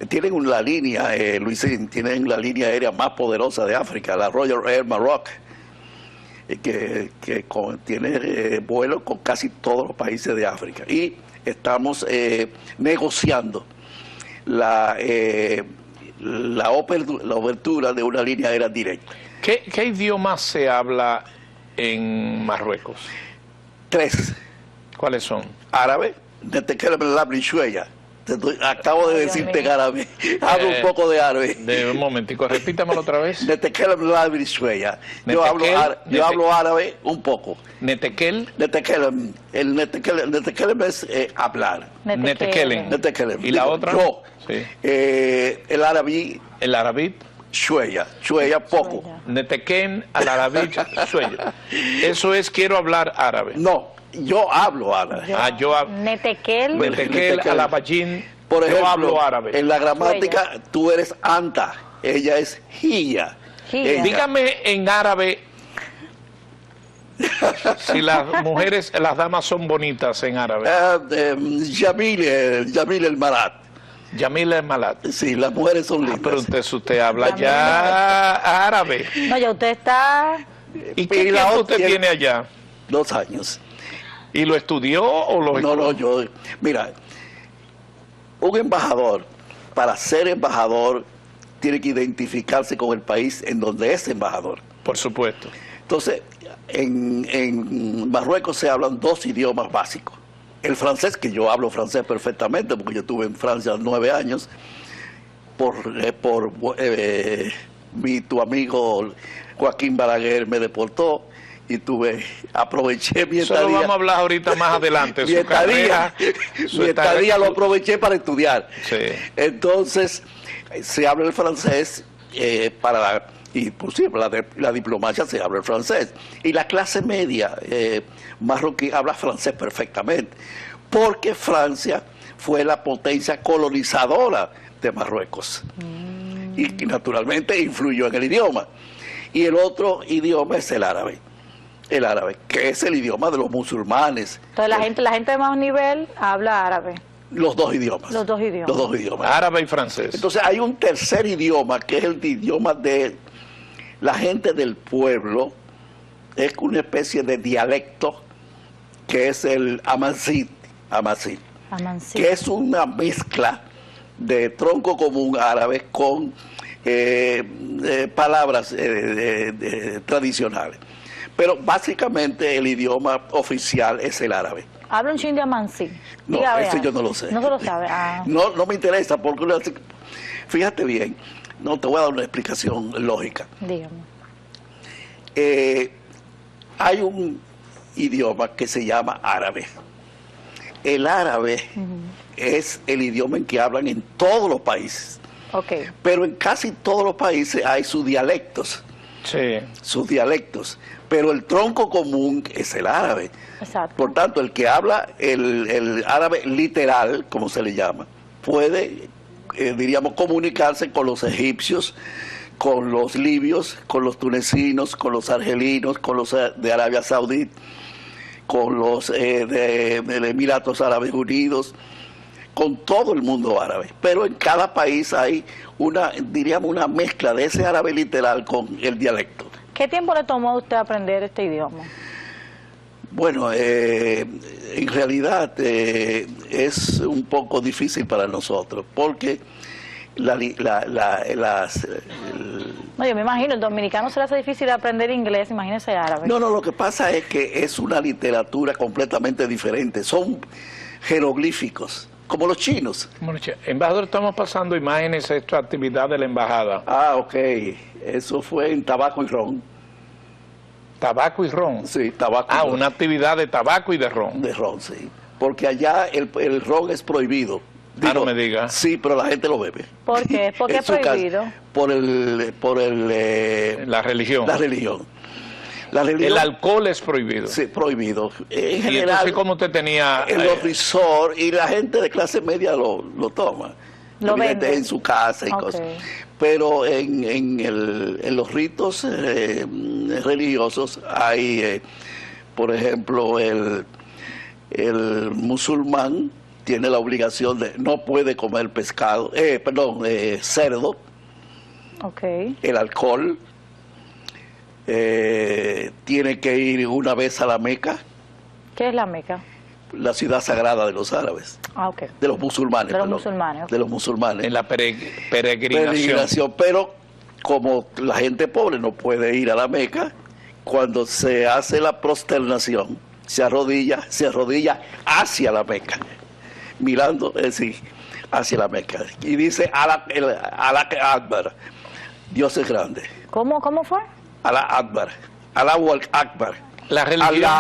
tienen una línea, Luisín, tienen la línea aérea más poderosa de África, la Royal Air Maroc, que tiene vuelos con casi todos los países de África. Y estamos negociando la obertura de una línea aérea directa. ¿Qué idioma se habla en Marruecos? 3. ¿Cuáles son? Árabe, acabo de decirte en árabe. Hablo un poco de árabe. Un momentico, repítamelo otra vez. Yo hablo árabe un poco. ¿Netekel? El netekelem es hablar. Netekelem. ¿Y la otra? Yo. Sí. El arabí. El arabí. Shueya poco. Neteken al arabí shueya. Eso es quiero hablar árabe. No. Yo hablo árabe. Netekel alabajin. Por ejemplo, yo hablo árabe. En la gramática tú eres anta, ella es hiya. Dígame en árabe si las mujeres, las damas son bonitas en árabe. Jamil el Marat. Yamila Malat. Sí, las mujeres son lindas. Pero usted habla ya árabe. No, ya usted está... ¿Y qué tiempo usted tiene allá? 2 años. ¿Y lo estudió o lo estudió? No, yo... Mira, un embajador, para ser embajador, tiene que identificarse con el país en donde es embajador. Por supuesto. Entonces, en Marruecos se hablan 2 idiomas básicos. El francés, que yo hablo francés perfectamente, porque yo estuve en Francia 9 años, tu amigo Joaquín Balaguer me deportó y aproveché mi estadía. Eso lo vamos a hablar ahorita más adelante. Mi estadía lo aproveché para estudiar. Sí. Entonces, se habla el francés y por cierto, la diplomacia se habla el francés. Y la clase media marroquí habla francés perfectamente, porque Francia fue la potencia colonizadora de Marruecos. Y naturalmente influyó en el idioma. Y el otro idioma es el árabe, que es el idioma de los musulmanes. Entonces la gente de más nivel habla árabe. Los 2 idiomas. Los dos idiomas. Árabe y francés. Entonces hay un tercer idioma, que es el idioma de la gente del pueblo. Es una especie de dialecto, que es el Amansit, que es una mezcla de tronco común árabe con palabras tradicionales. Pero básicamente el idioma oficial es el árabe. ¿Habla un chin de Amansi? No, ese yo no lo sé. No se lo sabe. Ah. No me interesa, porque fíjate bien, no te voy a dar una explicación lógica. Dígame. Hay un idioma que se llama árabe. El árabe es el idioma en que hablan en todos los países. Okay. Pero en casi todos los países hay sus dialectos. Sí. Sus dialectos. Pero el tronco común es el árabe. Exacto. Por tanto, el que habla el árabe literal, como se le llama, puede, diríamos, comunicarse con los egipcios, con los libios, con los tunecinos, con los argelinos, con los de Arabia Saudita, con los de Emiratos Árabes Unidos, con todo el mundo árabe. Pero en cada país hay una mezcla de ese árabe literal con el dialecto. ¿Qué tiempo le tomó a usted aprender este idioma? Bueno, en realidad es un poco difícil para nosotros, porque No, yo me imagino, el dominicano se le hace difícil aprender inglés, imagínese árabe. No, lo que pasa es que es una literatura completamente diferente, son jeroglíficos, como los chinos. Embajador, estamos pasando imágenes de esta actividad de la embajada. Ah, ok, eso fue en tabaco y ron. ¿Tabaco y ron? Sí, tabaco y ron. Una actividad de tabaco y de ron. De ron, sí, porque allá el ron es prohibido. Digo, no me diga. Sí, pero la gente lo bebe. ¿Por qué? ¿Por qué es prohibido? La religión. La religión. El alcohol es prohibido. Sí, prohibido. En general, ¿y entonces cómo usted tenía...? En los resorts, y la gente de clase media lo toma. Lo vende. En su casa y cosas. Pero en los ritos religiosos hay, por ejemplo, el musulmán tiene la obligación de, no puede comer cerdo, el alcohol, tiene que ir una vez a la Meca. ¿Qué es la Meca? La ciudad sagrada de los árabes. Ah, ok. De los musulmanes. De los musulmanes. Okay. De los musulmanes. En la peregrinación. Pero como la gente pobre no puede ir a la Meca, cuando se hace la prosternación, se arrodilla hacia la Meca, mirando hacia la Meca, y dice Alá Akbar, Dios es grande. ¿Cómo fue? Alá Akbar, Allahu Akbar. La religión.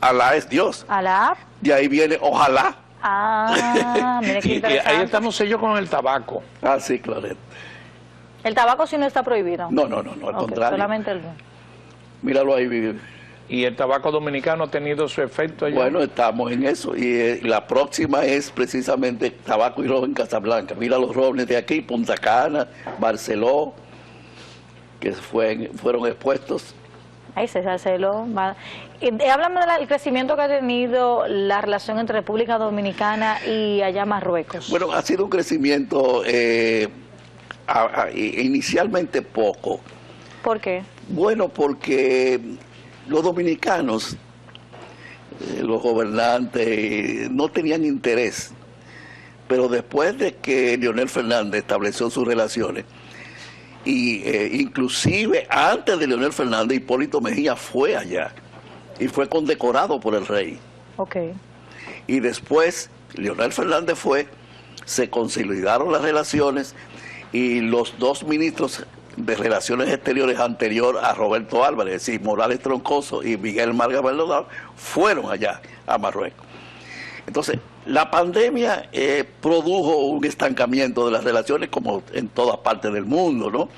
Alá es Dios. Alá. De ahí viene ojalá. Ah, mire qué interesante. Ahí estamos ellos con el tabaco. Ah, sí, claro. ¿El tabaco sí no está prohibido? No, al contrario. Solamente el... Míralo ahí. ¿Y el tabaco dominicano ha tenido su efecto allá? Bueno, estamos en eso. Y la próxima es precisamente tabaco y ron en Casablanca. Mira los robles de aquí, Punta Cana, Barceló, que fueron expuestos. Ahí César Celo. Háblame del crecimiento que ha tenido la relación entre República Dominicana y allá Marruecos. Bueno, ha sido un crecimiento inicialmente poco. ¿Por qué? Bueno, porque los dominicanos, los gobernantes, no tenían interés. Pero después de que Leonel Fernández estableció sus relaciones, inclusive antes de Leonel Fernández, Hipólito Mejía fue allá y fue condecorado por el rey. Okay. Y después Leonel Fernández se consolidaron las relaciones y los dos ministros de Relaciones Exteriores anterior a Roberto Álvarez, es decir, Morales Troncoso y Miguel Marga Maldonado, fueron allá a Marruecos. Entonces, la pandemia produjo un estancamiento de las relaciones como en todas partes del mundo, ¿no?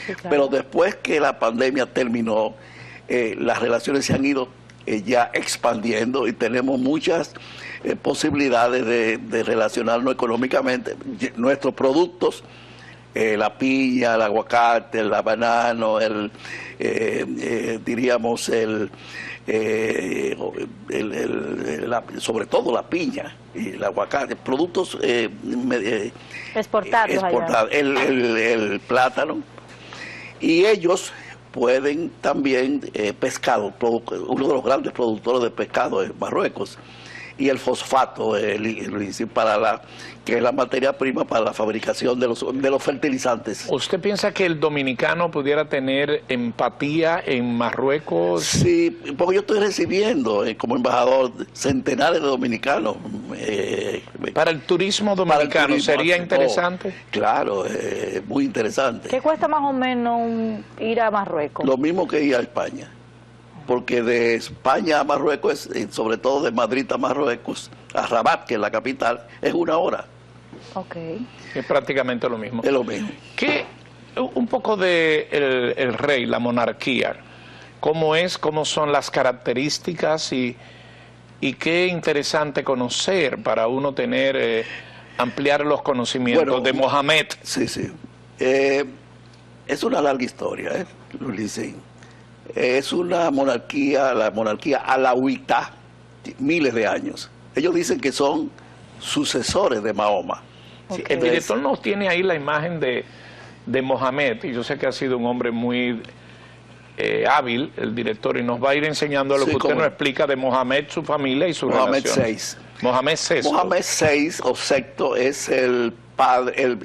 Sí, claro. Pero después que la pandemia terminó, las relaciones se han ido ya expandiendo y tenemos muchas posibilidades de relacionarnos económicamente. Nuestros productos, la piña, el aguacate, el banano, sobre todo la piña y el aguacate, productos exportados, el plátano, y ellos pueden también pescado, uno de los grandes productores de pescado es Marruecos, y el fosfato, que es la materia prima para la fabricación de los fertilizantes. ¿Usted piensa que el dominicano pudiera tener empatía en Marruecos? Sí, porque yo estoy recibiendo como embajador centenares de dominicanos. ¿Para el turismo dominicano sería interesante? Claro, muy interesante. ¿Qué cuesta más o menos ir a Marruecos? Lo mismo que ir a España. Porque de España a Marruecos, sobre todo de Madrid a Marruecos, a Rabat, que es la capital, es 1 hora. Okay. Es prácticamente lo mismo. Es lo mismo. ¿Qué, un poco de el rey, la monarquía, cómo son las características y qué interesante conocer para uno tener, ampliar los conocimientos de Mohamed? Sí, sí. Es una larga historia, Luis. Es una monarquía, la monarquía alauita, miles de años. Ellos dicen que son sucesores de Mahoma. Sí, el director nos tiene ahí la imagen de Mohamed, y yo sé que ha sido un hombre muy hábil, el director, y nos va a ir enseñando lo que usted nos explica de Mohamed, su familia y su relación. Mohamed VI. Mohamed VI o sexto es el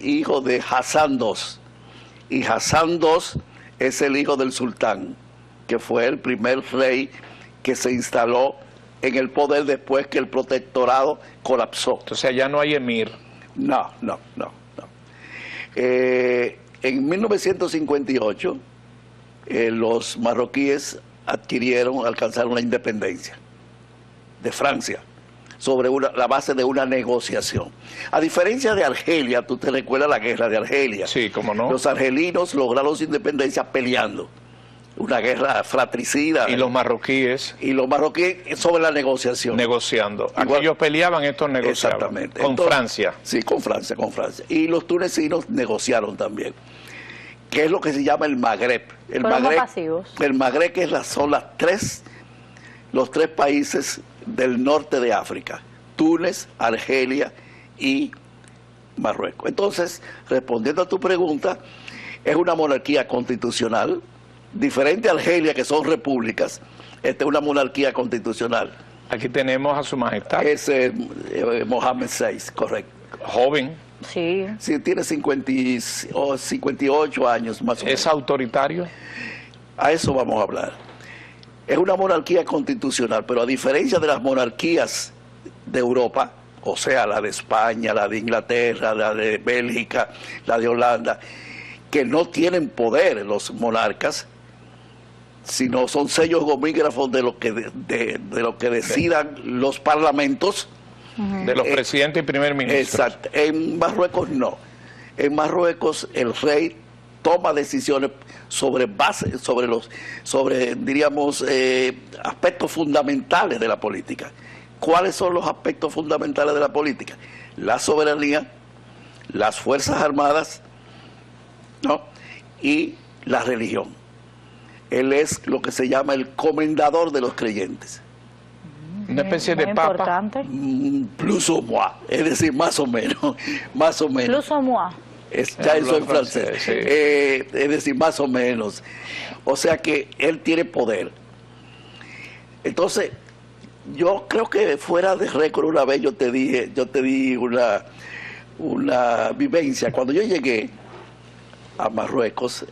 hijo de Hassan II, y Hassan II es el hijo del sultán, que fue el primer rey que se instaló en el poder después que el protectorado colapsó. Entonces ya no hay emir. No. En 1958 los marroquíes alcanzaron la independencia de Francia sobre la base de una negociación. A diferencia de Argelia, tú te recuerdas la guerra de Argelia. Sí, cómo no. Los argelinos lograron su independencia peleando. Una guerra fratricida. Y los marroquíes. Y los marroquíes sobre la negociación. Negociando. Aquellos peleaban, estos negociaban. Exactamente. Con Francia. Sí, con Francia. Y los tunecinos negociaron también. ¿Qué es lo que se llama el Magreb? El Magreb, que son los tres países del norte de África. Túnez, Argelia y Marruecos. Entonces, respondiendo a tu pregunta, es una monarquía constitucional. Diferente a Argelia, que son repúblicas, esta es una monarquía constitucional. Aquí tenemos a su majestad. Es Mohamed VI, correcto. Joven. Sí. Sí, tiene 58 años más o menos. ¿Es autoritario? A eso vamos a hablar. Es una monarquía constitucional, pero a diferencia de las monarquías de Europa, o sea, la de España, la de Inglaterra, la de Bélgica, la de Holanda, que no tienen poder los monarcas, sino son sellos gomígrafos de lo que decidan los parlamentos. De los presidentes y primer ministros. Exacto. En Marruecos no. En Marruecos el rey toma decisiones sobre diríamos, aspectos fundamentales de la política. ¿Cuáles son los aspectos fundamentales de la política? La soberanía, las fuerzas armadas, ¿no? Y la religión. Él es lo que se llama el comendador de los creyentes. Una especie de Muy papa. importante. Plus ou moins, es decir, más o menos, más o menos. Plus o moi. Ya Hablo eso en francés. francés, sí. Es decir, más o menos. O sea que él tiene poder. Entonces, yo creo que fuera de récord una vez yo te di una vivencia. Cuando yo llegué a Marruecos,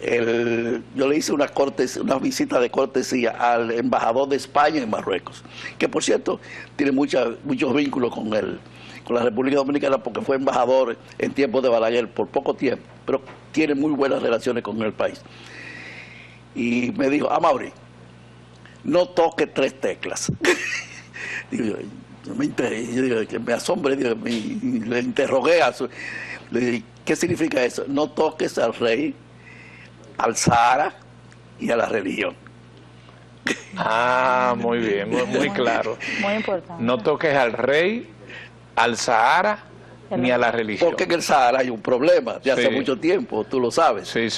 yo le hice una visita de cortesía al embajador de España en Marruecos, que por cierto tiene muchos vínculos con la República Dominicana, porque fue embajador en tiempos de Balaguer por poco tiempo, pero tiene muy buenas relaciones con el país. Y me dijo, Amaury, no toque 3 teclas. Digo, me asombré, le interrogué le dije, ¿qué significa eso? No toques al rey, al Sahara y a la religión. Ah, muy bien, muy claro. Muy importante. No toques al rey, al Sahara, ni a la religión. Porque en el Sahara hay un problema de hace mucho tiempo, tú lo sabes. Sí.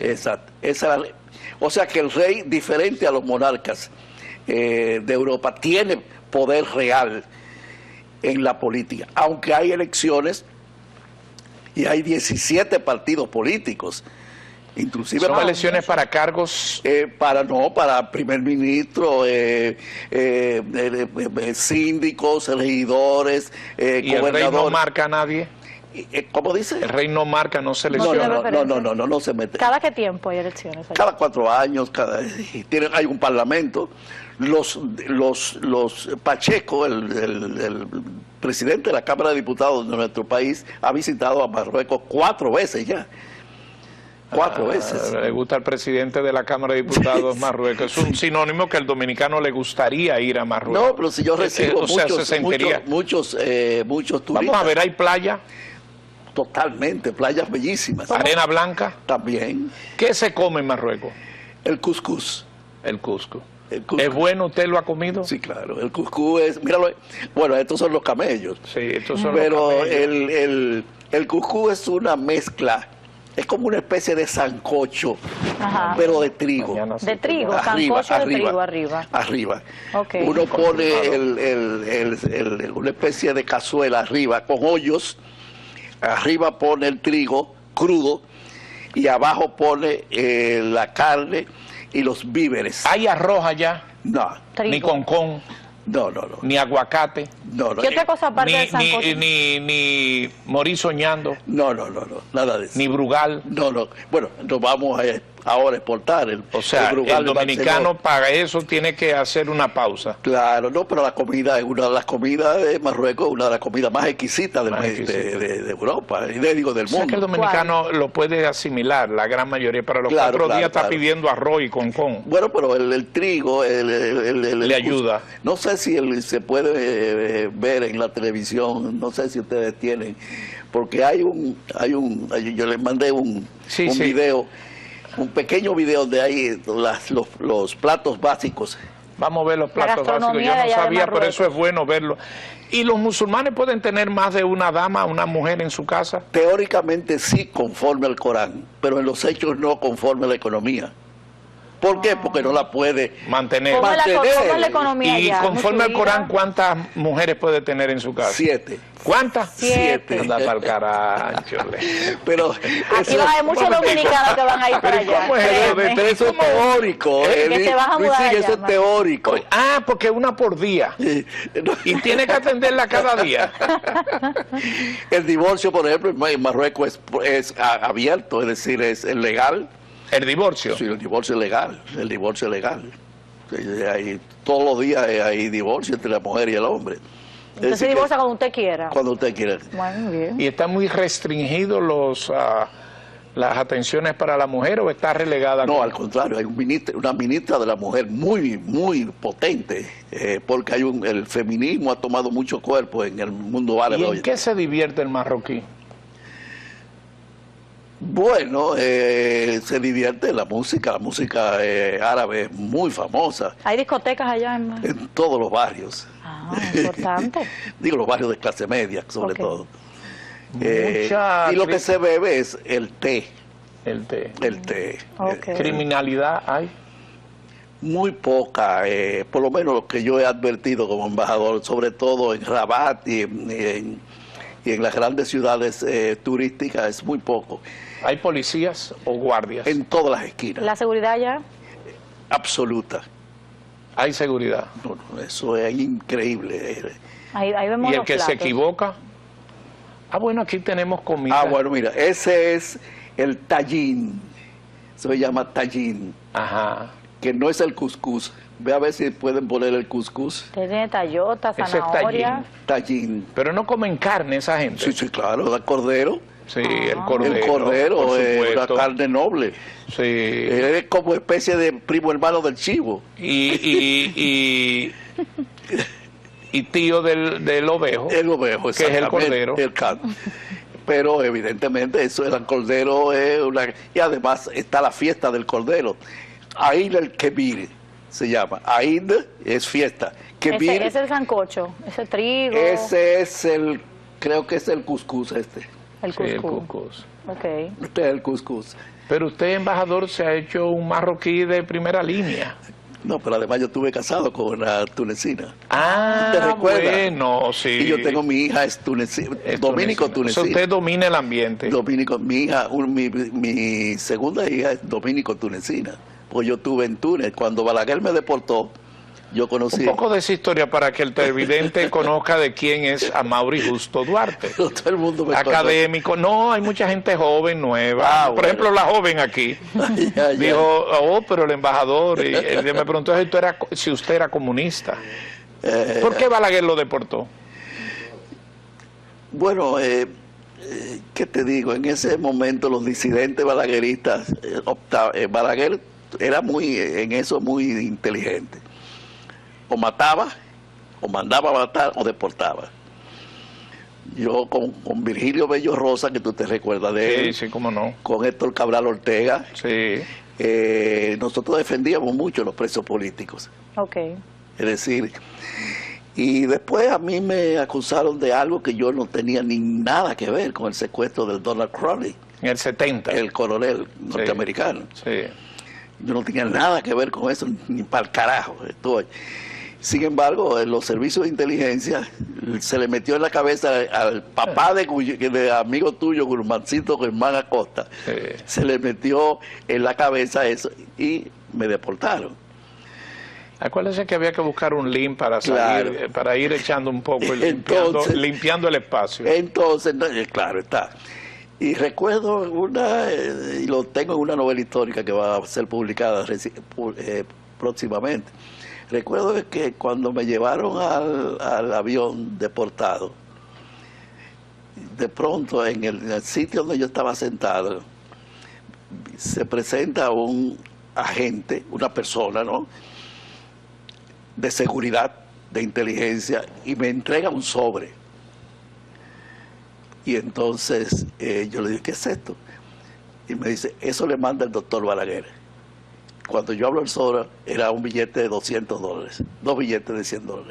Exacto. O sea que el rey, diferente a los monarcas de Europa, tiene poder real en la política, aunque hay elecciones y hay 17 partidos políticos, inclusive ¿Son elecciones para cargos? Para primer ministro, síndicos, regidores, ¿Y el rey no marca a nadie? ¿Cómo dice? El rey no marca, no selecciona. No se mete. ¿Cada qué tiempo hay elecciones allá? Cada 4 años, hay un parlamento. Los Pacheco, el presidente de la Cámara de Diputados de nuestro país, ha visitado a Marruecos 4 veces ya. 4 veces. Le gusta al presidente de la Cámara de Diputados Marruecos. Es un sinónimo que al dominicano le gustaría ir a Marruecos. No, pero si yo recibo muchos turistas. Vamos a ver, ¿hay playa? Totalmente, playas bellísimas. ¿Arena blanca? También. ¿Qué se come en Marruecos? El cuscús. El cuscús. ¿Es bueno? ¿Usted lo ha comido? Sí, claro. El cuscús es... Míralo. Bueno, estos son los camellos. Sí, estos son pero los camellos. El cuscús es una mezcla. Es como una especie de sancocho, Ajá. pero de trigo. De trigo, sancocho de trigo arriba. Arriba. Okay. Uno pone una especie de cazuela arriba con hoyos. Arriba pone el trigo crudo y abajo pone la carne y los víveres. ¿Hay arroz allá? No. Trigo. Ni concón. No. Ni aguacate. No. ¿Qué otra cosa aparte del sancocho? Ni morir soñando. No. Nada de eso. Ni brugal. No. Bueno, nos vamos ahora a exportar o sea, el dominicano para eso tiene que hacer una pausa. Claro, no, pero la comida es una de las comidas de Marruecos, una de las comidas más exquisitas de Europa, y digo del mundo. O sea que el dominicano lo puede asimilar, la gran mayoría, pero los 4 días está pidiendo arroz y concón. Bueno, pero el trigo le ayuda. No sé si se puede ver en la televisión, no sé si ustedes tienen, porque yo les mandé un video. Un pequeño video de ahí, los platos básicos. Vamos a ver los platos básicos. Yo no sabía, pero eso es bueno verlo. ¿Y los musulmanes pueden tener más de una dama, una mujer en su casa? Teóricamente sí, conforme al Corán, pero en los hechos no, conforme a la economía. ¿Por qué? Porque no la puede mantener. ¿Cómo es la economía y allá? Conforme al Corán, ¿cuántas mujeres puede tener en su casa? 7. ¿Cuántas? 7. Anda para el carajo. Pero aquí va a haber muchos dominicanos que van a ir para allá. ¿Cómo es eso? Pero eso es teórico. Que se van a mudar allá, eso es teórico. Ah, porque una por día. Y tiene que atenderla cada día. El divorcio, por ejemplo, en Marruecos es abierto, es decir, es legal. ¿El divorcio? Sí, el divorcio es legal. Todos los días hay divorcio entre la mujer y el hombre. Usted se divorcia cuando usted quiera. Cuando usted quiera. Bueno, bien. ¿Y están muy restringidos las atenciones para la mujer o está relegada? No, al contrario, hay una ministra de la mujer muy potente, porque el feminismo ha tomado mucho cuerpo en el mundo árabe. ¿Y en qué se divierte el marroquí? Bueno, se divierte la música árabe es muy famosa. ¿Hay discotecas allá en todos los barrios? Ah, importante. Digo, los barrios de clase media, sobre todo. Y lo que se bebe es el té. El té. El té. Okay. ¿Criminalidad hay? Muy poca, por lo menos lo que yo he advertido como embajador, sobre todo en Rabat y en las grandes ciudades turísticas, es muy poco. ¿Hay policías o guardias? En todas las esquinas. ¿La seguridad ya? Absoluta. ¿Hay seguridad? No, eso es increíble. Ahí vemos ¿Y el los que se platos. equivoca? Ah, bueno, aquí tenemos comida. Ah, bueno, mira, ese es el tajín. Se llama tajín. Ajá. Que no es el cuscús. Ve a ver si pueden poner el cuscús. Tiene tallota, Ese es zanahoria. Tajín. Pero no comen carne esa gente. Sí, sí, claro, da cordero. Sí, el cordero. El cordero por es una supuesto. carne noble. Sí. Es como especie de primo hermano del chivo. Y tío del ovejo. El ovejo, que es el exactamente, cordero. el can. Pero evidentemente eso, el cordero es una... Y además está la fiesta del cordero. Aid el Kebir se llama. Aid es fiesta. Kebir, Ese es el sancocho, ese trigo. ese es el... Creo que es el cuscús este. El Sí, el cuscús. cuscús. Ok. Este es el cuscús. Pero usted, embajador, se ha hecho un marroquí de primera línea. No, pero además yo estuve casado con una tunecina. Ah, ¿Te recuerdas? bueno, sí. Y yo tengo mi hija, es tunecina, Es dominico tunecino. O sea, tunecina. usted domina el ambiente. Dominico, mi hija, mi segunda hija es dominico tunecina. Pues yo estuve en Túnez. Cuando Balaguer me deportó, yo conocí... Un poco de esa historia para que el televidente conozca de quién es Amaury Justo Duarte. Todo el mundo me Académico. No, hay mucha gente joven, nueva. Por bueno. ejemplo, la joven aquí. conoce. Ya, ya. Dijo, oh, pero el embajador. Y él me preguntó si usted era comunista. ¿Por qué Balaguer lo deportó? Bueno, ¿qué te digo? En ese momento los disidentes balagueristas, Balaguer era en eso muy inteligente. O mataba, o mandaba a matar, o deportaba. Yo con Virgilio Bello Rosa, que tú te recuerdas de él, Sí, cómo no. con Héctor Cabral Ortega, Sí. nosotros defendíamos mucho los presos políticos. Ok. Es decir, y después a mí me acusaron de algo que yo no tenía ni nada que ver con el secuestro del Donald Crowley, En el 70. el coronel norteamericano. Sí. Yo no tenía nada que ver con eso, ni para el carajo estoy. Sin embargo, en los servicios de inteligencia se le metió en la cabeza al papá de amigo tuyo, Guzmancito Germán Acosta, Sí. se le metió en la cabeza eso y me deportaron. Acuérdese que había que buscar un link para salir, Claro. para ir echando un poco, y Entonces- limpiando el espacio. Entonces, claro está. Y recuerdo y lo tengo en una novela histórica que va a ser publicada próximamente. Recuerdo que cuando me llevaron al avión deportado, de pronto en el sitio donde yo estaba sentado, se presenta un agente, una persona, ¿no?, de seguridad, de inteligencia, y me entrega un sobre. Y entonces yo le digo, ¿qué es esto? Y me dice, eso le manda el doctor Balaguer. Cuando yo hablo el sobre, era un billete de $200, 2 billetes de $100.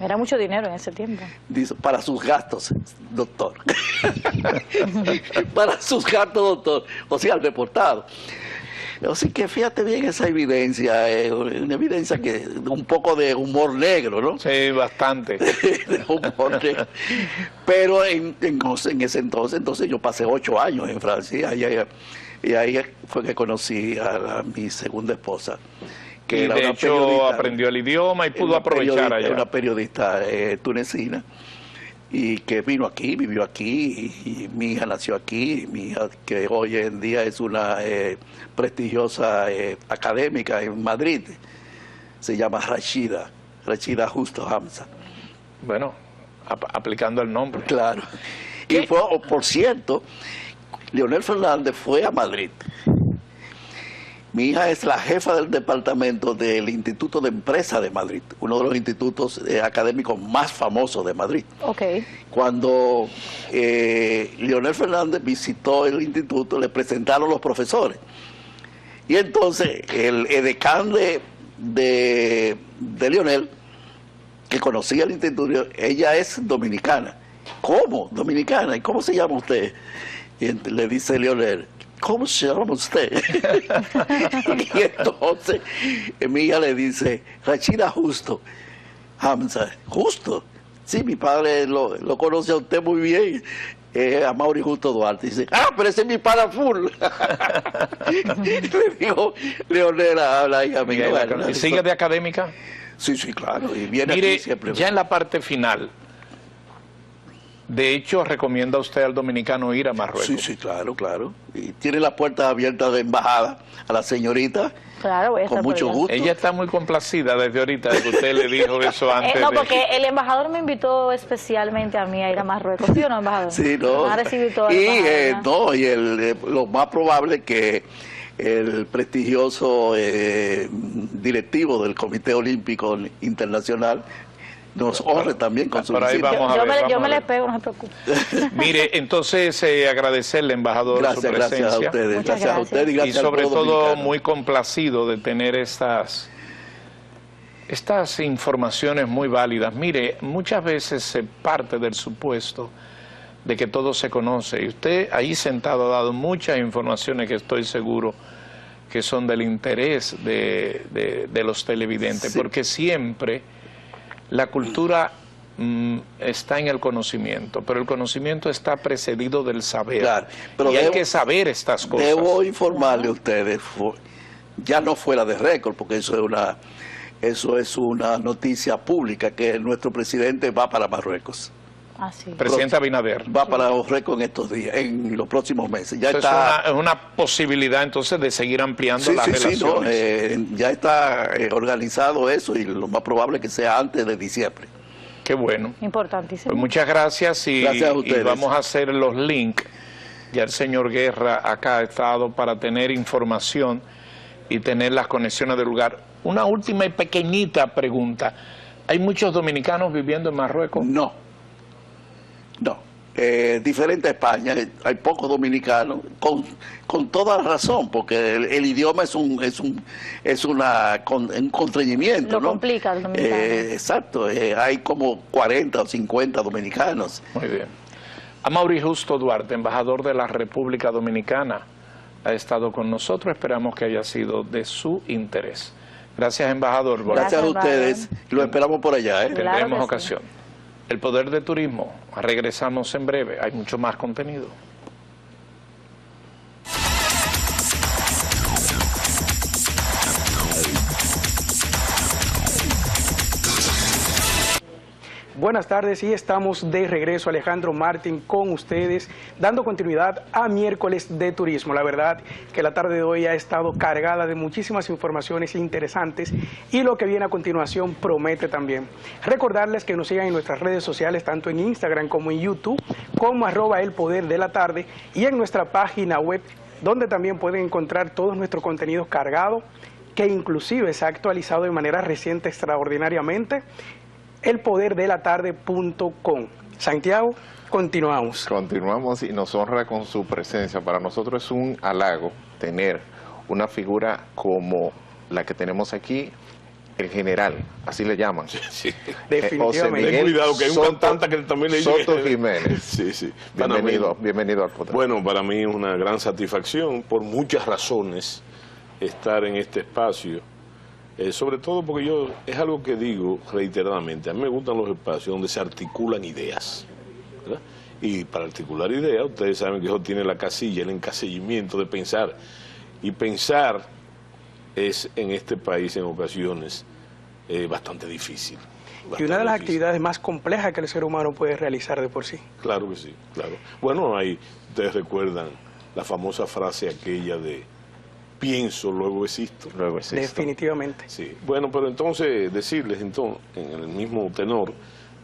Era mucho dinero en ese tiempo. Dice, para sus gastos, doctor. Para sus gastos, doctor. O sea, el deportado. Así que fíjate bien esa evidencia, una evidencia que un poco de humor negro, ¿no? Sí, bastante. De humor negro. Pero en ese entonces yo pasé 8 años en Francia y ahí fue que conocí a mi segunda esposa. Que Y era de una hecho periodista. aprendió el idioma y pudo Una aprovechar periodista- allá. Una periodista tunecina y que vino aquí, vivió aquí, y mi hija nació aquí, mi hija que hoy en día es una prestigiosa académica en Madrid, se llama Rashida Justo Hamza. Bueno, aplicando el nombre. Claro. Y por cierto, Leonel Fernández fue a Madrid. Mi hija es la jefa del departamento del Instituto de Empresa de Madrid, uno de los institutos académicos más famosos de Madrid. Ok. Cuando Leonel Fernández visitó el instituto, le presentaron los profesores. Y entonces el edecán de Leonel, que conocía el instituto, ella es dominicana. ¿Cómo? Dominicana. ¿Y cómo se llama usted? Y le dice Leonel, ¿cómo se llama usted? Y entonces mi hija le dice, Rachida Justo. Hamza, Justo. Sí, mi padre lo conoce a usted muy bien. A Mauri Justo Duarte. Dice, pero ese es mi pana full. Le digo, Leonel, habla ahí, amigo. ¿Y sigue de académica? Sí, claro. Y viene Mire, aquí siempre. ya en la parte final, de hecho, ¿recomienda usted al dominicano ir a Marruecos? Sí, claro. Y tiene las puertas abiertas de embajada a la señorita. Claro, voy a con estar por mucho allá. gusto. Ella está muy complacida desde ahorita de que usted le dijo eso antes. No, de- porque el embajador me invitó especialmente a mí a ir a Marruecos. ¿Sí o no, embajador? Sí, no. Ha recibido toda la Y embajada, lo más probable es que el prestigioso directivo del Comité Olímpico Internacional nos honre también con su Por ahí visita. vamos a ver, yo me vamos a le ver. pego, no se preocupe. Mire, entonces agradecerle, embajador, su Gracias presencia. a ustedes. Muchas Gracias a gracias. ustedes y Y gracias sobre al pueblo todo dominicano. muy complacido de tener estas informaciones muy válidas. Mire, muchas veces se parte del supuesto de que todo se conoce y usted ahí sentado ha dado muchas informaciones que estoy seguro que son del interés de los televidentes, Sí. porque siempre la cultura está en el conocimiento, pero el conocimiento está precedido del saber. Claro, pero y hay que saber estas cosas. Debo informarle a ustedes, ya no fuera de récord, porque eso es una noticia pública, que nuestro presidente va para Marruecos. Ah, sí. Presidente Abinader. Va para Marruecos en estos días, en los próximos meses. Ya Eso está. es una posibilidad entonces de seguir ampliando las relaciones. ya está organizado eso y lo más probable es que sea antes de diciembre. Qué bueno. Importantísimo. Pues muchas gracias y, Gracias a y ustedes. vamos a hacer los links. Ya el señor Guerra acá ha estado para tener información y tener las conexiones del lugar. Una última y pequeñita pregunta. ¿Hay muchos dominicanos viviendo en Marruecos? No. Diferente a España, hay pocos dominicanos, con toda razón, porque el idioma es un constreñimiento. Lo ¿no? complica el dominicano. Exacto, hay como 40 o 50 dominicanos. Muy bien. Amaury Justo Duarte, embajador de la República Dominicana, ha estado con nosotros. Esperamos que haya sido de su interés. Gracias, embajador. Gracias a ustedes, lo esperamos por allá. Claro Tendremos que sí. ocasión. El poder de turismo. Regresamos en breve. Hay mucho más contenido. Buenas tardes y estamos de regreso, Alejandro Martín, con ustedes, dando continuidad a Miércoles de Turismo. La verdad que la tarde de hoy ha estado cargada de muchísimas informaciones interesantes y lo que viene a continuación promete también. Recordarles que nos sigan en nuestras redes sociales, tanto en Instagram como en YouTube, como @elpoderdelatardé y en nuestra página web, donde también pueden encontrar todo nuestro contenido cargado, que inclusive se ha actualizado de manera reciente extraordinariamente, elpoderdelatarde.com. Santiago, continuamos. Continuamos y nos honra con su presencia. Para nosotros es un halago tener una figura como la que tenemos aquí, el general, así le llaman. Definitivamente. Ten cuidado que hay un cantante que también le dice Soto que- Jiménez. Sí. Bienvenido al poder. Bueno, para mí es una gran satisfacción por muchas razones estar en este espacio. Sobre todo porque es algo que digo reiteradamente, a mí me gustan los espacios donde se articulan ideas, ¿verdad? Y para articular ideas, ustedes saben que eso tiene la casilla, el encasillamiento de pensar, y pensar es en este país en ocasiones bastante difícil. Y una de las difícil. actividades más complejas que el ser humano puede realizar de por sí. Claro que sí, claro. Bueno, ahí ustedes recuerdan la famosa frase aquella de pienso, luego existo. Luego es esto. Definitivamente. Sí, bueno, pero entonces decirles entonces, en el mismo tenor,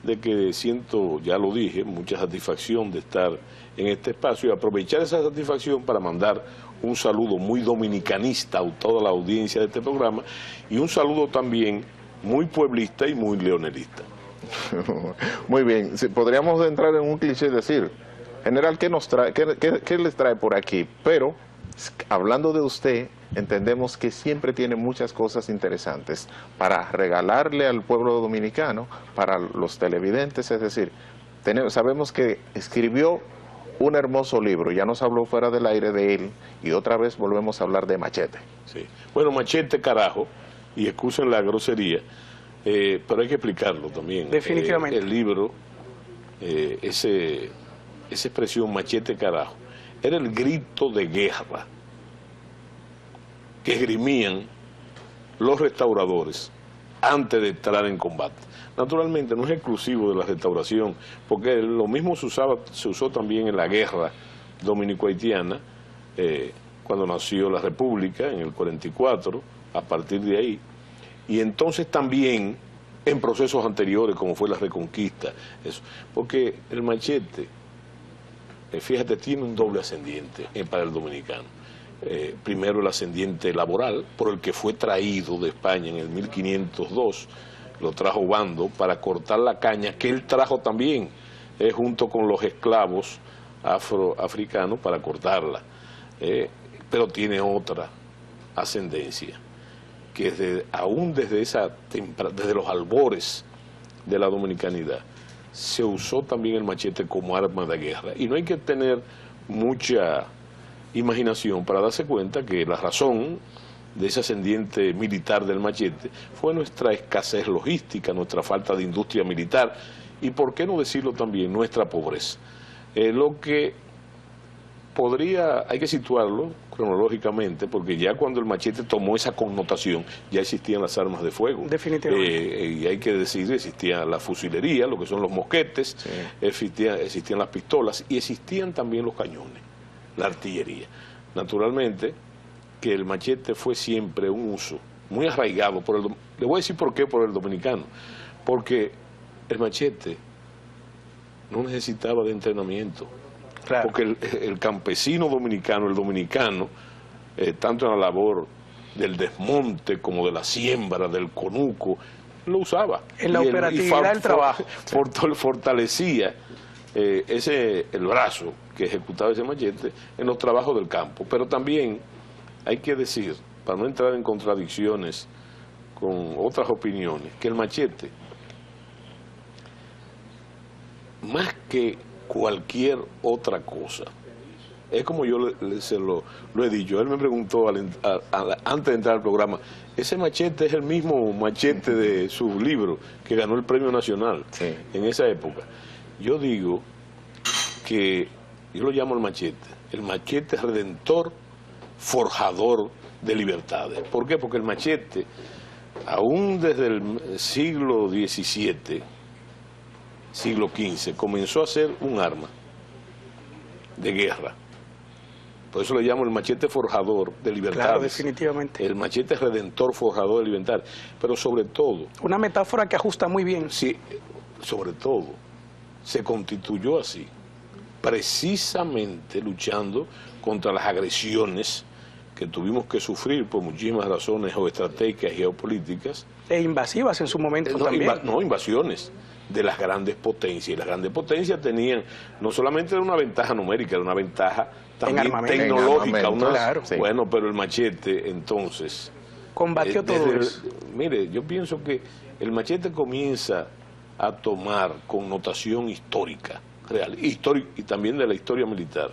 de que siento, ya lo dije, mucha satisfacción de estar en este espacio y aprovechar esa satisfacción para mandar un saludo muy dominicanista a toda la audiencia de este programa y un saludo también muy pueblista y muy leonelista. Muy bien, sí, podríamos entrar en un cliché y decir, general, ¿qué nos trae, qué les trae por aquí? Pero, hablando de usted, entendemos que siempre tiene muchas cosas interesantes para regalarle al pueblo dominicano, para los televidentes, es decir, sabemos que escribió un hermoso libro. Ya nos habló fuera del aire de él y otra vez volvemos a hablar de Machete. Sí. Bueno, Machete, carajo, y excusen la grosería, pero hay que explicarlo también. Definitivamente. El libro, esa expresión Machete, carajo, era el grito de guerra que esgrimían los restauradores antes de entrar en combate. Naturalmente no es exclusivo de la restauración, porque lo mismo se usó también en la guerra dominico-haitiana, cuando nació la República en el 44, a partir de ahí, y entonces también en procesos anteriores como fue la Reconquista, eso, porque el machete, fíjate, tiene un doble ascendiente para el dominicano. Primero el ascendiente laboral, por el que fue traído de España en el 1502, lo trajo Bando para cortar la caña, que él trajo también, junto con los esclavos afroafricanos para cortarla, pero tiene otra ascendencia, que aún desde los albores de la dominicanidad, se usó también el machete como arma de guerra, y no hay que tener mucha imaginación para darse cuenta que la razón de ese ascendiente militar del machete fue nuestra escasez logística, nuestra falta de industria militar y, por qué no decirlo también, nuestra pobreza. Lo que hay que situarlo cronológicamente, porque ya cuando el machete tomó esa connotación, ya existían las armas de fuego. Definitivamente. Y hay que decir, existía la fusilería, lo que son los mosquetes, sí. Existían las pistolas y existían también los cañones, la artillería. Naturalmente que el machete fue siempre un uso muy arraigado le voy a decir por qué, por el dominicano, porque el machete no necesitaba de entrenamiento, claro. Porque el campesino dominicano, el dominicano, tanto en la labor del desmonte como de la siembra, del conuco, lo usaba. En la operatividad del trabajo. Fortalecía el brazo que ejecutaba ese machete en los trabajos del campo, pero también hay que decir, para no entrar en contradicciones con otras opiniones, que el machete, más que cualquier otra cosa, es como yo lo he dicho. Él me preguntó antes de entrar al programa, ese machete es el mismo machete de su libro que ganó el Premio Nacional, sí, en esa época. Yo digo que yo lo llamo el machete redentor, forjador de libertades. ¿Por qué? Porque el machete, aún desde el siglo XVII, siglo XV, comenzó a ser un arma de guerra. Por eso le llamo el machete forjador de libertades. Claro, definitivamente. El machete redentor, forjador de libertades. Pero sobre todo... una metáfora que ajusta muy bien. Sí, sobre todo, se constituyó así, precisamente luchando contra las agresiones que tuvimos que sufrir por muchísimas razones geoestratégicas y geopolíticas. E invasivas en su momento también. Invasiones de las grandes potencias. Y las grandes potencias tenían no solamente una ventaja numérica, era una ventaja también tecnológica. Claro. Sí. Bueno, pero el machete entonces... combatió todo eso. Mire, yo pienso que el machete comienza a tomar connotación histórica, real, y también de la historia militar,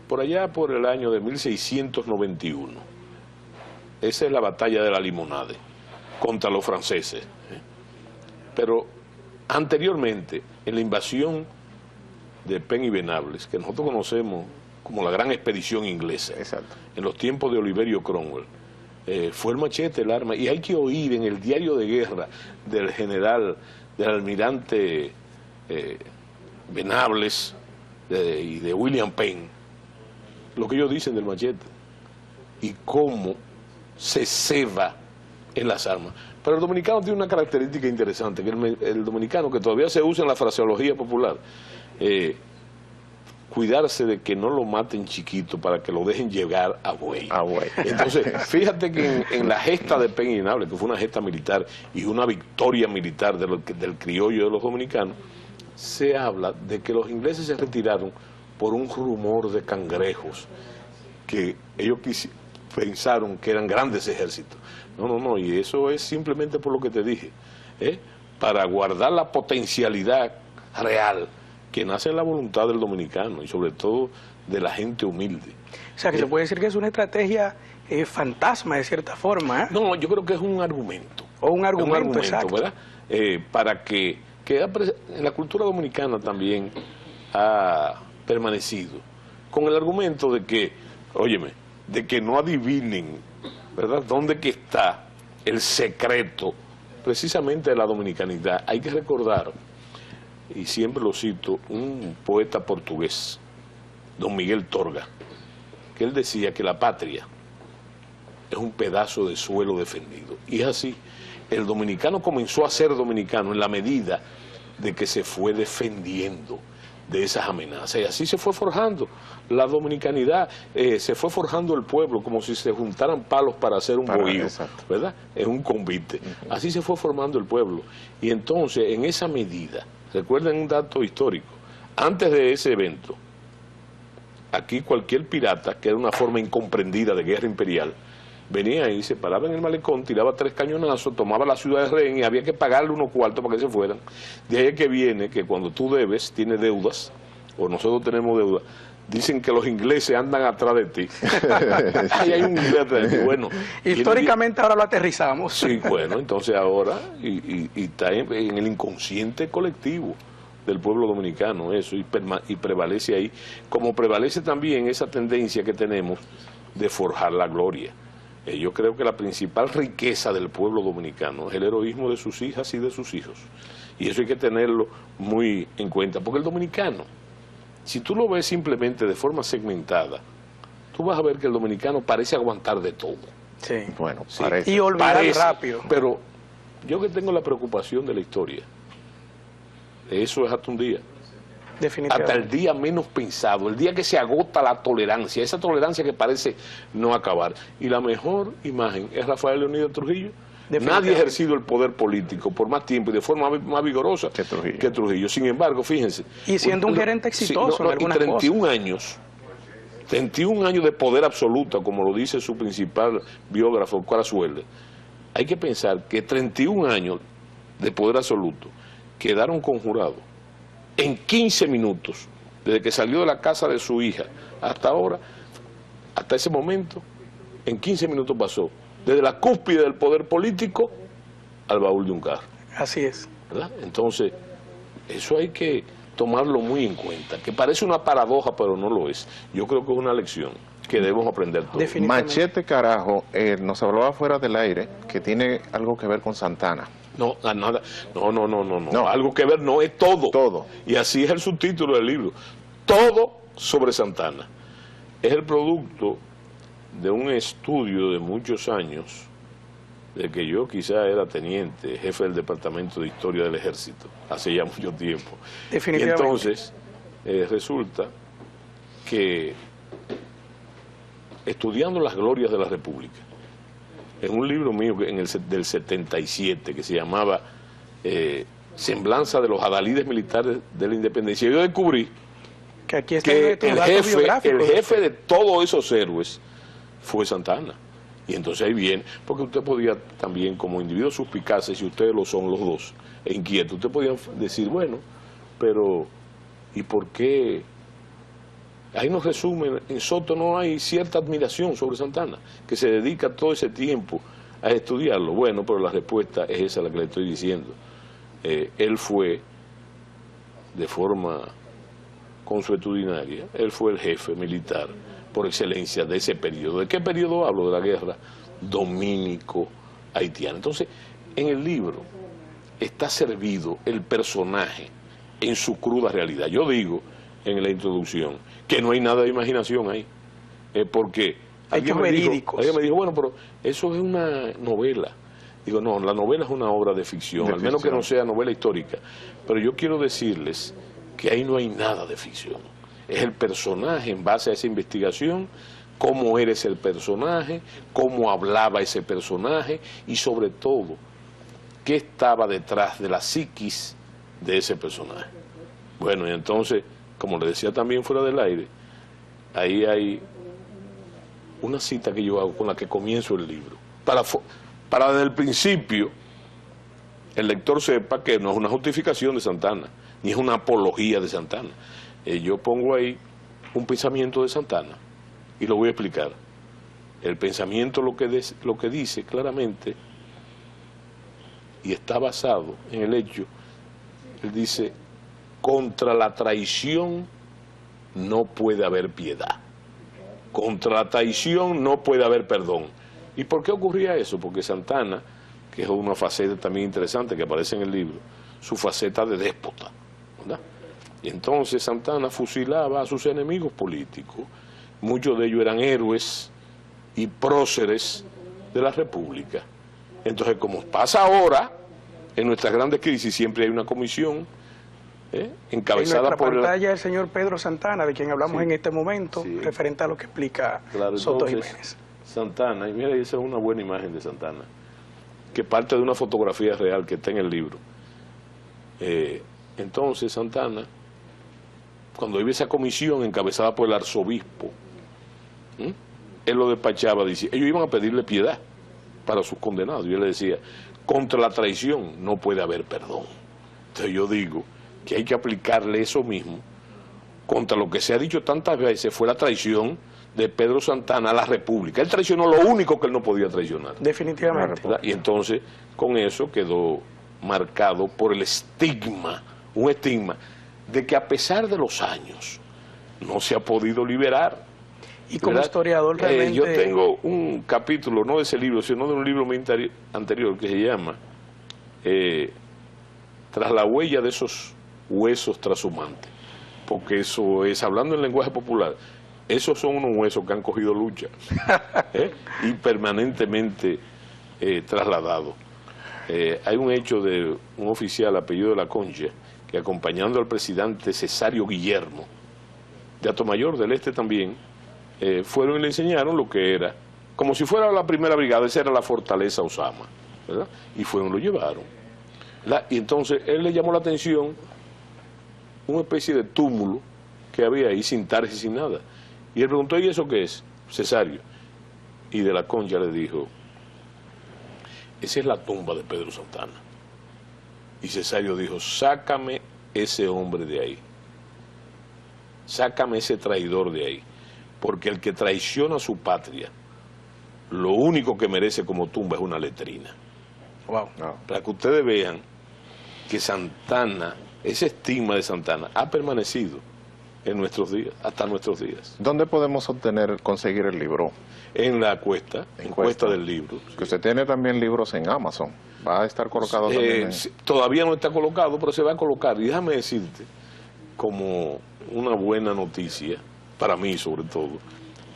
por allá por el año de 1691. Esa es la batalla de la Limonade contra los franceses. Pero anteriormente, en la invasión de Penn y Venables, que nosotros conocemos como la gran expedición inglesa, exacto, en los tiempos de Oliverio Cromwell, fue el machete el arma. Y hay que oír en el diario de guerra del almirante Venables y de William Penn, lo que ellos dicen del machete y cómo se ceba en las armas. Pero el dominicano tiene una característica interesante, que el dominicano, que todavía se usa en la fraseología popular, cuidarse de que no lo maten chiquito para que lo dejen llegar a buey. Entonces, fíjate que en la gesta de Penn y Venables, que fue una gesta militar y una victoria militar del criollo de los dominicanos, se habla de que los ingleses se retiraron por un rumor de cangrejos, que ellos pensaron que eran grandes ejércitos. No, y eso es simplemente por lo que te dije, para guardar la potencialidad real que nace en la voluntad del dominicano y sobre todo de la gente humilde. O sea, que se puede decir que es una estrategia fantasma de cierta forma, ¿eh? No, yo creo que es un argumento. O un argumento, exacto. ¿Verdad? Para que en la cultura dominicana también ha permanecido con el argumento de que, óyeme, de que no adivinen, ¿verdad?, dónde que está el secreto precisamente de la dominicanidad. Hay que recordar, y siempre lo cito, un poeta portugués, don Miguel Torga, que él decía que la patria es un pedazo de suelo defendido. Y es así. El dominicano comenzó a ser dominicano en la medida de que se fue defendiendo de esas amenazas. Y así se fue forjando la dominicanidad, se fue forjando el pueblo como si se juntaran palos para hacer un bohío, ¿verdad? Es un convite. Así se fue formando el pueblo. Y entonces, en esa medida, recuerden un dato histórico, antes de ese evento, aquí cualquier pirata, que era una forma incomprendida de guerra imperial, venía ahí, se paraba en el malecón, tiraba 3 cañonazos, tomaba la ciudad de rehén y había que pagarle unos cuartos para que se fueran. De ahí es que viene que cuando tú debes, tienes deudas, o nosotros tenemos deudas, dicen que los ingleses andan atrás de ti. Ahí hay un inglés atrás de ti. Bueno, históricamente ahora lo aterrizamos. Sí, bueno, entonces ahora, y está en el inconsciente colectivo del pueblo dominicano eso, y prevalece ahí, como prevalece también esa tendencia que tenemos de forjar la gloria. Yo creo que la principal riqueza del pueblo dominicano es el heroísmo de sus hijas y de sus hijos. Y eso hay que tenerlo muy en cuenta, porque el dominicano, si tú lo ves simplemente de forma segmentada, tú vas a ver que el dominicano parece aguantar de todo. Sí. Bueno, Sí, parece. Y olvidar rápido. Pero yo que tengo la preocupación de la historia, eso es hasta un día. Definitivamente. Hasta el día menos pensado, el día que se agota la tolerancia, esa tolerancia que parece no acabar. Y la mejor imagen es Rafael Leónidas Trujillo. Nadie ha ejercido el poder político por más tiempo y de forma más vigorosa que Trujillo. Sin embargo, fíjense. Y siendo un gerente exitoso en algunas 31 cosas. años, 31 años de poder absoluto, como lo dice su principal biógrafo, Carazuela. Hay que pensar que 31 años de poder absoluto quedaron conjurados en 15 minutos, desde que salió de la casa de su hija hasta ahora, hasta ese momento, en 15 minutos pasó desde la cúspide del poder político al baúl de un carro. Así es. ¿Verdad? Entonces, eso hay que tomarlo muy en cuenta, que parece una paradoja, pero no lo es. Yo creo que es una lección que debemos aprender todos. Machete Carajo nos hablaba fuera del aire que tiene algo que ver con Santana. No, nada, no, algo que ver no, es todo. Todo. Y así es el subtítulo del libro. Todo sobre Santana. Es el producto de un estudio de muchos años, de que yo quizá era teniente, jefe del Departamento de Historia del Ejército, hace ya mucho tiempo. Definitivamente. Y entonces, resulta que estudiando las glorias de la República, en un libro mío del 77 que se llamaba Semblanza de los adalides militares de la independencia, yo descubrí que aquí está que el jefe de todos esos héroes fue Santana. Y entonces ahí viene, porque usted podía también, como individuos suspicaces, si ustedes lo son los dos, e inquietos, usted podía decir, bueno, pero ¿y por qué? Ahí nos resume, en Soto no hay cierta admiración sobre Santana, que se dedica todo ese tiempo a estudiarlo. Bueno, pero la respuesta es esa la que le estoy diciendo. Él fue, de forma consuetudinaria, él fue el jefe militar por excelencia de ese periodo. ¿De qué periodo hablo? De la guerra dominico-haitiana. Entonces, en el libro está servido el personaje en su cruda realidad. Yo digo en la introducción que no hay nada de imaginación ahí, porque alguien me dijo, bueno, pero eso es una novela. Digo, no, la novela es una obra de ficción, al menos que no sea novela histórica, pero yo quiero decirles que ahí no hay nada de ficción. Es el personaje en base a esa investigación, cómo eres el personaje, cómo hablaba ese personaje y sobre todo, qué estaba detrás de la psiquis de ese personaje. Bueno, y entonces, como le decía también fuera del aire, ahí hay una cita que yo hago con la que comienzo el libro. Para desde el principio el lector sepa que no es una justificación de Santana, ni es una apología de Santana. Yo pongo ahí un pensamiento de Santana y lo voy a explicar. El pensamiento lo que dice claramente, y está basado en el hecho, él dice, contra la traición no puede haber piedad, contra la traición no puede haber perdón. ¿Y por qué ocurría eso? Porque Santana, que es una faceta también interesante que aparece en el libro, su faceta de déspota, ¿verdad? Y entonces Santana fusilaba a sus enemigos políticos, muchos de ellos eran héroes y próceres de la República. Entonces, como pasa ahora, en nuestras grandes crisis siempre hay una comisión encabezada por... En nuestra pantalla el señor Pedro Santana, de quien hablamos en este momento, referente a lo que explica Soto Jiménez. Santana, y mira, esa es una buena imagen de Santana, que parte de una fotografía real que está en el libro. Entonces Santana, cuando iba esa comisión encabezada por el arzobispo, él lo despachaba, decía, ellos iban a pedirle piedad para sus condenados, y él le decía, contra la traición no puede haber perdón. Entonces yo digo que hay que aplicarle eso mismo contra lo que se ha dicho tantas veces, fue la traición de Pedro Santana a la República. Él traicionó lo único que él no podía traicionar. Definitivamente. ¿Verdad? Y entonces con eso quedó marcado por el estigma, un estigma de que a pesar de los años no se ha podido liberar. Y como ¿verdad? Historiador realmente... yo tengo un capítulo, no de ese libro, sino de un libro anterior que se llama Tras la huella de esos huesos trashumantes, porque eso es, hablando en lenguaje popular, esos son unos huesos que han cogido lucha y permanentemente trasladados. Hay un hecho de un oficial apellido de la Concha que, acompañando al presidente Cesario Guillermo de Atomayor del Este también, fueron y le enseñaron lo que era, como si fuera la primera brigada, esa era la fortaleza Osama, ¿verdad? Y fueron y lo llevaron, ¿verdad? Y entonces él le llamó la atención una especie de túmulo que había ahí sin tarja y sin nada, y él preguntó, ¿y eso qué es, Cesario? Y de la Concha le dijo, esa es la tumba de Pedro Santana. Y Cesario dijo, sácame ese hombre de ahí, sácame ese traidor de ahí, porque el que traiciona a su patria, lo único que merece como tumba es una letrina. Wow. Para que ustedes vean que Santana, ese estigma de Santana ha permanecido en nuestros días, hasta nuestros días. ¿Dónde podemos conseguir el libro? En la encuesta del libro. Que usted tiene también libros en Amazon. Va a estar colocado también. Todavía no está colocado, pero se va a colocar. Y déjame decirte, como una buena noticia, para mí sobre todo,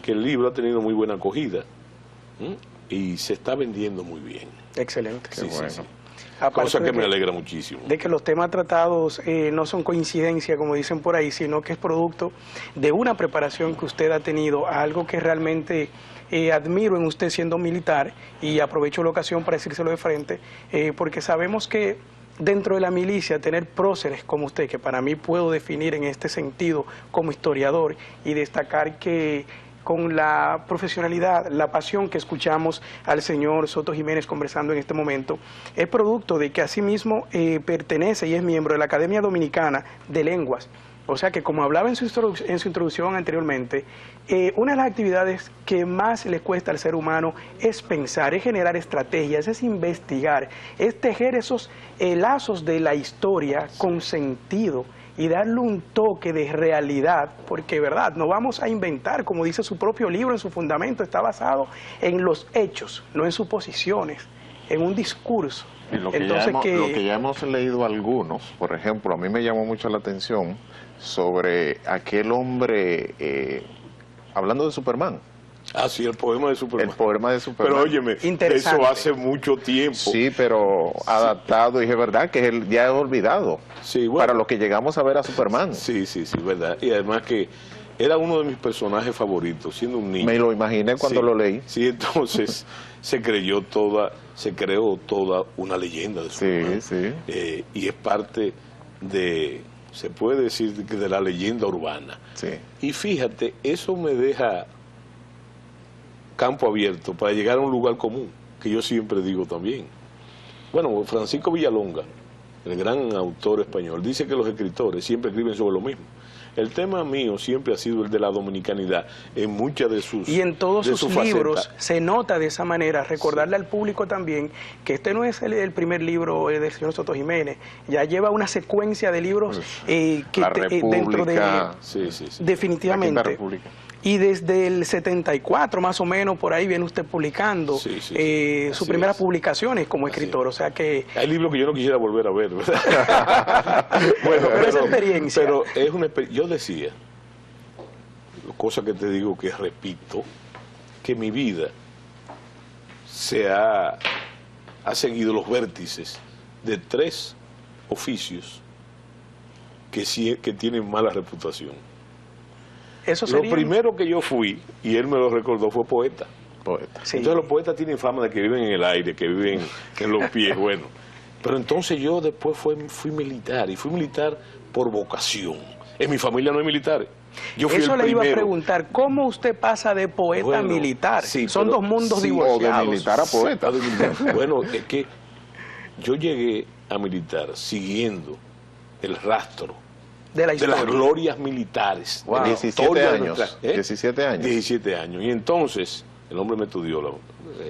que el libro ha tenido muy buena acogida y se está vendiendo muy bien. Excelente. Sí, bueno. sí. Cosa que me alegra muchísimo. De que los temas tratados no son coincidencia, como dicen por ahí, sino que es producto de una preparación que usted ha tenido, a algo que realmente admiro en usted siendo militar, y aprovecho la ocasión para decírselo de frente, porque sabemos que dentro de la milicia tener próceres como usted, que para mí puedo definir en este sentido como historiador, y destacar que con la profesionalidad, la pasión que escuchamos al señor Soto Jiménez conversando en este momento, es producto de que asimismo pertenece y es miembro de la Academia Dominicana de Lenguas. O sea que, como hablaba en su introducción anteriormente, una de las actividades que más le cuesta al ser humano es pensar, es generar estrategias, es investigar, es tejer esos lazos de la historia con sentido y darle un toque de realidad, porque verdad, no vamos a inventar, como dice su propio libro en su fundamento, está basado en los hechos, no en suposiciones, en un discurso. Y lo que ya hemos leído algunos, por ejemplo, a mí me llamó mucho la atención sobre aquel hombre, hablando de Superman. Ah, sí, el poema de Superman. El poema de Superman. Pero óyeme, eso hace mucho tiempo. Sí, pero adaptado, y es verdad que él ya es olvidado. Sí, bueno. Para lo que llegamos a ver a Superman. Sí, verdad. Y además que era uno de mis personajes favoritos, siendo un niño. Me lo imaginé cuando lo leí. Sí, entonces se creó toda una leyenda de Superman. Sí. Y es parte de, se puede decir, de la leyenda urbana. Sí. Y fíjate, eso me deja campo abierto para llegar a un lugar común, que yo siempre digo también. Bueno, Francisco Villalonga, el gran autor español, dice que los escritores siempre escriben sobre lo mismo. El tema mío siempre ha sido el de la dominicanidad en muchas de sus Y en todos sus libros facetas. se nota de esa manera. Recordarle al público también que este no es el primer libro del señor Soto Jiménez. Ya lleva una secuencia de libros que dentro de... Sí. Definitivamente. Y desde el 74 más o menos por ahí viene usted publicando sus primeras publicaciones como escritor, o sea que... Hay libros que yo no quisiera volver a ver, ¿verdad? Bueno, pero esa experiencia... Pero es una yo decía, cosa que te digo que repito, que mi vida ha seguido los vértices de 3 oficios que tienen mala reputación. Eso sería... Lo primero que yo fui, y él me lo recordó, fue poeta. Sí. Entonces los poetas tienen fama de que viven en el aire, que viven en los pies, bueno. Pero entonces yo después fui militar, y fui militar por vocación. En mi familia no hay militares. Yo fui Eso el le iba a primero. preguntar, ¿cómo usted pasa de poeta a militar? Sí, son pero- dos mundos sí, divorciados. O de militar a poeta. Bueno, es que yo llegué a militar siguiendo el rastro de la de historia. las glorias militares. Wow. de la 17 historia de años, nuestra- 17 años. 17 años. Y entonces el hombre me estudió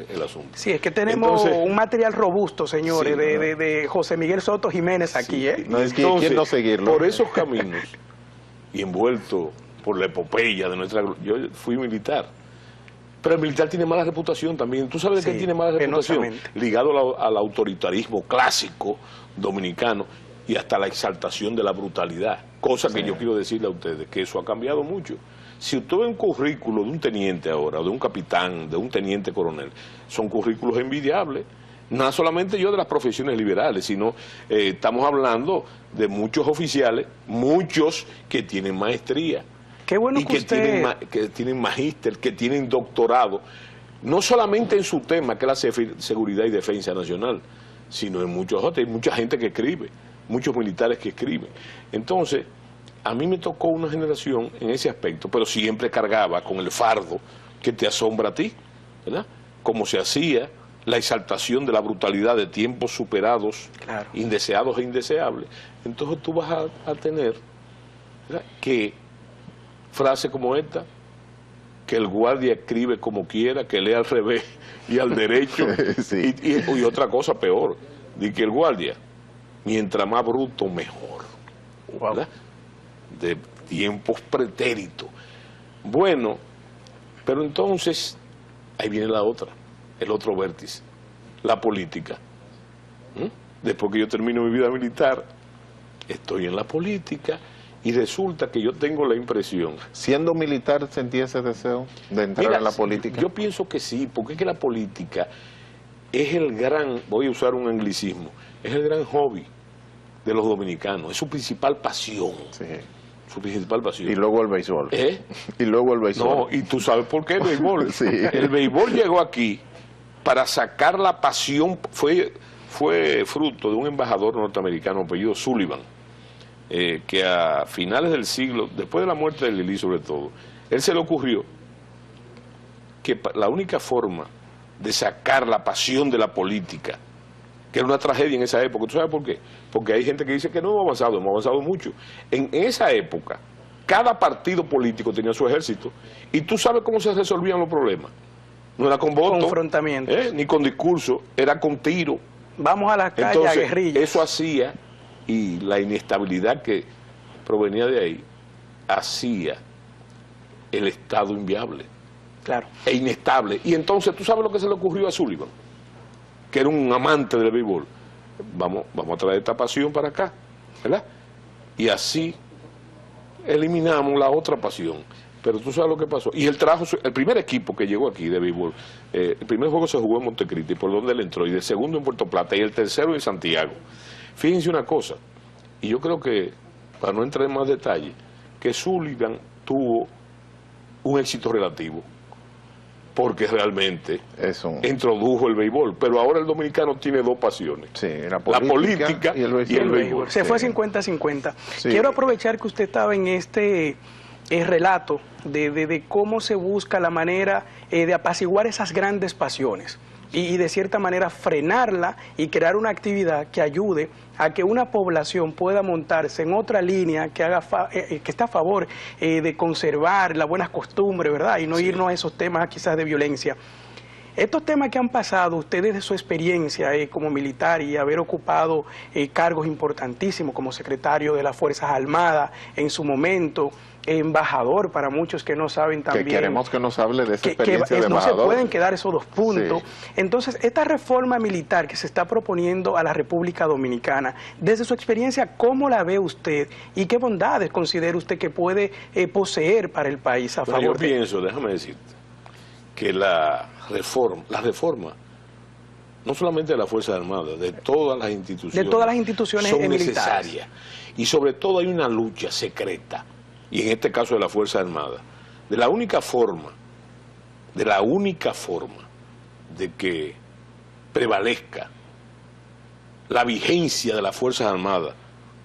el asunto. Sí, es que tenemos Entonces, un material robusto, señores, Sí, de José Miguel Soto Jiménez aquí, ¿eh? No es que Entonces, quién no seguirlo. por esos caminos, y envuelto por la epopeya de nuestra... Yo fui militar. Pero el militar tiene mala reputación también. ¿Tú sabes de Sí, qué tiene mala reputación? penosamente. Ligado al autoritarismo clásico dominicano y hasta la exaltación de la brutalidad. Cosa que yo quiero decirle a ustedes, que eso ha cambiado mucho. Si usted ve un currículo de un teniente ahora, de un capitán, de un teniente coronel, son currículos envidiables. No solamente yo de las profesiones liberales, sino estamos hablando de muchos oficiales, muchos que tienen maestría. Qué bueno y que usted... que tienen magíster, que tienen doctorado, no solamente en su tema, que es la seguridad y defensa nacional, sino en muchos otros. Hay mucha gente que escribe, muchos militares que escriben. Entonces, a mí me tocó una generación en ese aspecto, pero siempre cargaba con el fardo que te asombra a ti, ¿verdad? Como se hacía la exaltación de la brutalidad de tiempos superados, Claro. indeseados e indeseables. Entonces tú vas a tener, ¿verdad?, que frase como esta, que el guardia escribe como quiera, que lee al revés y al derecho, Sí. y otra cosa peor, de que el guardia, mientras más bruto, mejor. ¿Verdad? De tiempos pretéritos. Bueno, pero entonces, ahí viene la otra, el otro vértice, la política. Después que yo termino mi vida militar, estoy en la política, y resulta que yo tengo la impresión... Siendo militar, ¿sentí ese deseo de entrar Mira, en la política? Yo pienso que sí, porque es que la política es el gran, voy a usar un anglicismo, es el gran hobby de los dominicanos, es su principal pasión. Sí. Su principal pasión. Y luego el béisbol. ¿Eh? Y luego el béisbol. No, y tú sabes por qué el béisbol. Sí. El béisbol llegó aquí para sacar la pasión, fue fruto de un embajador norteamericano apellido Sullivan, que a finales del siglo, después de la muerte de Lili sobre todo, él se le ocurrió que la única forma de sacar la pasión de la política, que era una tragedia en esa época, ¿tú sabes por qué? Porque hay gente que dice que no hemos avanzado mucho. En esa época, cada partido político tenía su ejército, y tú sabes cómo se resolvían los problemas. No era con voto, Confrontamiento. ni con discurso, era con tiro. Vamos a las calles, a Entonces, guerrillas. eso hacía, y la inestabilidad que provenía de ahí, hacía el Estado inviable Claro. e inestable. Y entonces, ¿tú sabes lo que se le ocurrió a Sullivan? Que era un amante del béisbol. Vamos a traer esta pasión para acá, ¿verdad? Y así eliminamos la otra pasión. Pero tú sabes lo que pasó. Y él trajo el primer equipo que llegó aquí de béisbol. El primer juego se jugó en Montecristi, por donde él entró, y el segundo en Puerto Plata, y el tercero en Santiago. Fíjense una cosa, y yo creo que, para no entrar en más detalle, que Sullivan tuvo un éxito relativo, porque realmente introdujo el béisbol. Pero ahora el dominicano tiene dos pasiones. Sí, la política y el béisbol. Se fue 50-50. Quiero aprovechar que usted estaba en este relato de cómo se busca la manera de apaciguar esas grandes pasiones. y de cierta manera frenarla y crear una actividad que ayude a que una población pueda montarse en otra línea que que está a favor de conservar las buenas costumbres, ¿verdad? Y no irnos a esos temas quizás de violencia. Estos temas que han pasado, ustedes de su experiencia como militar y haber ocupado cargos importantísimos como secretario de las Fuerzas Armadas en su momento, embajador para muchos que no saben también. Que queremos que nos hable de esa experiencia de embajador. No se pueden quedar esos dos puntos. Sí. Entonces, esta reforma militar que se está proponiendo a la República Dominicana, desde su experiencia, ¿cómo la ve usted y qué bondades considera usted que puede poseer para el país a favor de... Yo pienso, déjame decirte, que la reforma, no solamente de las Fuerzas Armadas, de todas las instituciones, son necesarias. Y sobre todo hay una lucha secreta, y en este caso de las Fuerzas Armadas, de la única forma de que prevalezca la vigencia de las Fuerzas Armadas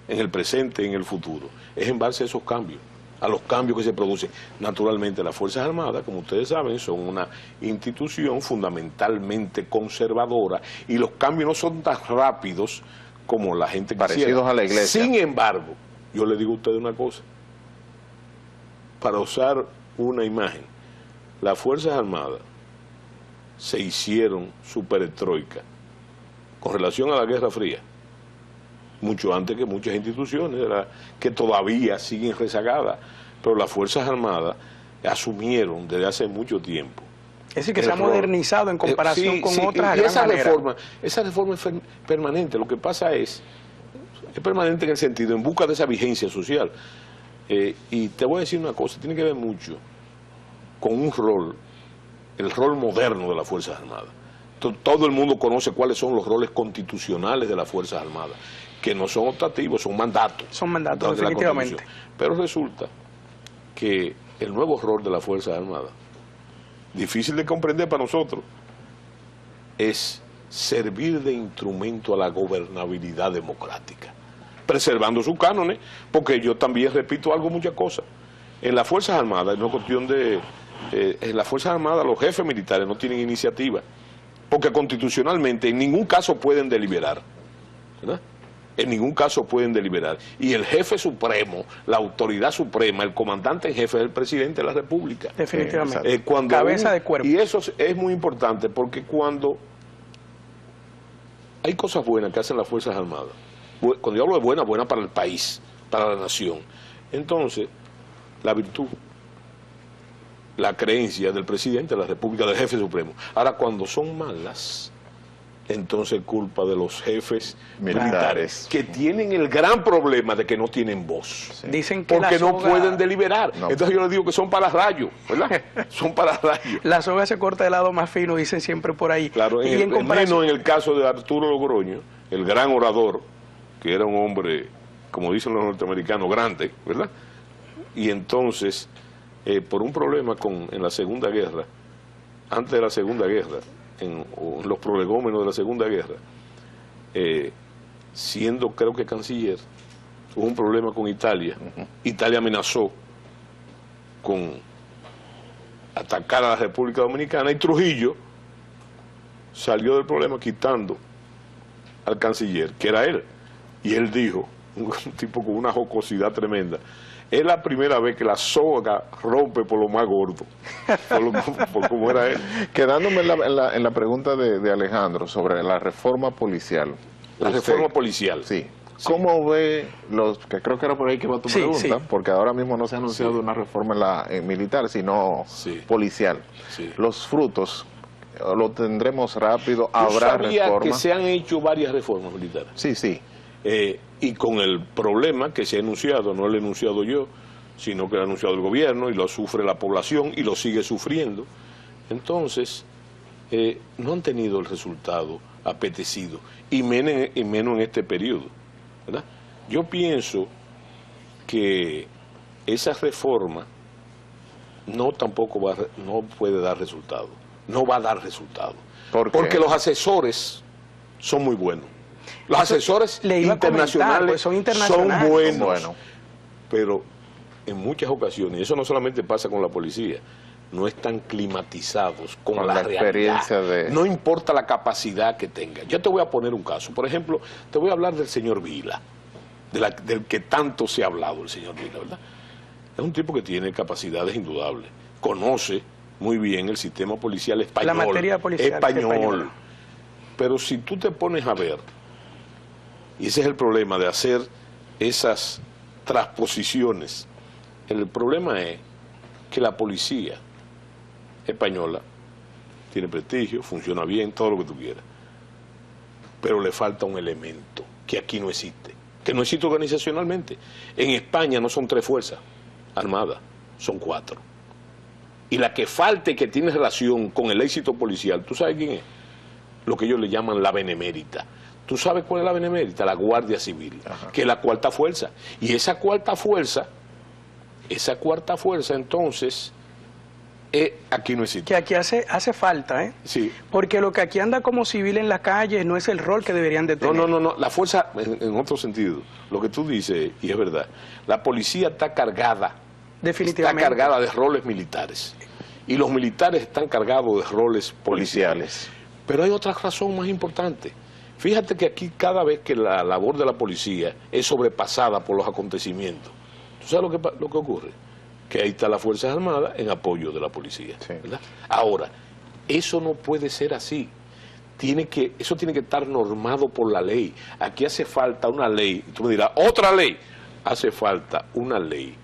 en el presente y en el futuro, es en base a esos cambios, a los cambios que se producen. Naturalmente las Fuerzas Armadas, como ustedes saben, son una institución fundamentalmente conservadora y los cambios no son tan rápidos como la gente quisiera. Parecidos a la iglesia. Sin embargo, yo le digo a ustedes una cosa, para usar una imagen, las Fuerzas Armadas se hicieron superheroicas con relación a la Guerra Fría, mucho antes que muchas instituciones que todavía siguen rezagadas, pero las Fuerzas Armadas asumieron desde hace mucho tiempo. Es decir, que se ha modernizado en comparación con otras. Y esa reforma es permanente. Lo que pasa es permanente en el sentido, en busca de esa vigencia social. Y te voy a decir una cosa, tiene que ver mucho con el rol moderno de las Fuerzas Armadas. Todo el mundo conoce cuáles son los roles constitucionales de las Fuerzas Armadas, que no son optativos, son mandatos. Son mandatos, definitivamente. Pero resulta que el nuevo rol de las Fuerzas Armadas, difícil de comprender para nosotros, es servir de instrumento a la gobernabilidad democrática, preservando sus cánones, porque yo también repito muchas cosas. En las Fuerzas Armadas, es una cuestión de... en las Fuerzas Armadas los jefes militares no tienen iniciativa, porque constitucionalmente en ningún caso pueden deliberar, ¿verdad? En ningún caso pueden deliberar. Y el jefe supremo, la autoridad suprema, el comandante en jefe es el presidente de la República. Definitivamente. Cabeza de cuerpo. Y eso es muy importante porque cuando hay cosas buenas que hacen las Fuerzas Armadas, cuando yo hablo de buena para el país, para la nación, entonces la virtud, la creencia del presidente de la República, del jefe supremo. Ahora, cuando son malas, entonces culpa de los jefes militares, que tienen el gran problema de que no tienen voz. Sí. Dicen que porque no pueden deliberar. No. Entonces yo les digo que son pararrayos, ¿verdad? Son pararrayos. La soga se corta del lado más fino, dicen siempre por ahí. Claro, menos en el caso de Arturo Logroño, el gran orador, que era un hombre, como dicen los norteamericanos, grande, ¿verdad? Y entonces, por un problema en la Segunda Guerra, antes de la Segunda Guerra, en los prolegómenos de la Segunda Guerra, siendo creo que canciller, hubo un problema con Italia. Italia amenazó con atacar a la República Dominicana y Trujillo salió del problema quitando al canciller, que era él. Y él dijo, un tipo con una jocosidad tremenda, es la primera vez que la soga rompe por lo más gordo, por como era él. Quedándome en la pregunta de Alejandro sobre la reforma policial. La reforma policial. Sí. ¿Cómo ve que creo que era por ahí que va tu pregunta? Porque ahora mismo no se ha anunciado una reforma militar, sino policial. Sí. Los frutos, ¿lo tendremos rápido? ¿Habrá reforma? Que se han hecho varias reformas militares. Sí, sí. Y con el problema que se ha enunciado, no lo he enunciado yo, sino que lo ha anunciado el gobierno y lo sufre la población y lo sigue sufriendo. Entonces, no han tenido el resultado apetecido, y menos en este periodo, ¿verdad? Yo pienso que esa reforma no puede dar resultado, no va a dar resultado, porque los asesores son muy buenos. Los asesores internacionales son buenos, pero en muchas ocasiones, eso no solamente pasa con la policía, no están climatizados con Con la la experiencia realidad. No importa la capacidad que tenga. Yo te voy a poner un caso. Por ejemplo, te voy a hablar del señor Vila, del que tanto se ha hablado, el señor Vila, ¿verdad? Es un tipo que tiene capacidades indudables. Conoce muy bien el sistema policial español. La materia policial español. Pero si tú te pones a ver, y ese es el problema de hacer esas transposiciones, el problema es que la policía española tiene prestigio, funciona bien, todo lo que tú quieras, pero le falta un elemento que aquí no existe, que no existe organizacionalmente. En España no son 3 fuerzas armadas, son 4. Y la que falta y que tiene relación con el éxito policial, ¿tú sabes quién es? Lo que ellos le llaman la benemérita. ¿Tú sabes cuál es la benemérita? La Guardia Civil, que es la 4ª fuerza. Y esa 4ª fuerza, entonces, aquí no existe. Que aquí hace falta, ¿eh? Sí. Porque lo que aquí anda como civil en la calle no es el rol que deberían de tener. No. La fuerza, en otro sentido, lo que tú dices, y es verdad, la policía está cargada. Definitivamente. Está cargada de roles militares. Y los militares están cargados de roles policiales. Pero hay otra razón más importante. Fíjate que aquí cada vez que la labor de la policía es sobrepasada por los acontecimientos, ¿tú sabes lo que ocurre? Que ahí está las Fuerzas Armadas en apoyo de la policía. Sí. ¿Verdad? Ahora, eso no puede ser así. Eso tiene que estar normado por la ley. Aquí hace falta una ley. Y tú me dirás, ¿otra ley? Hace falta una ley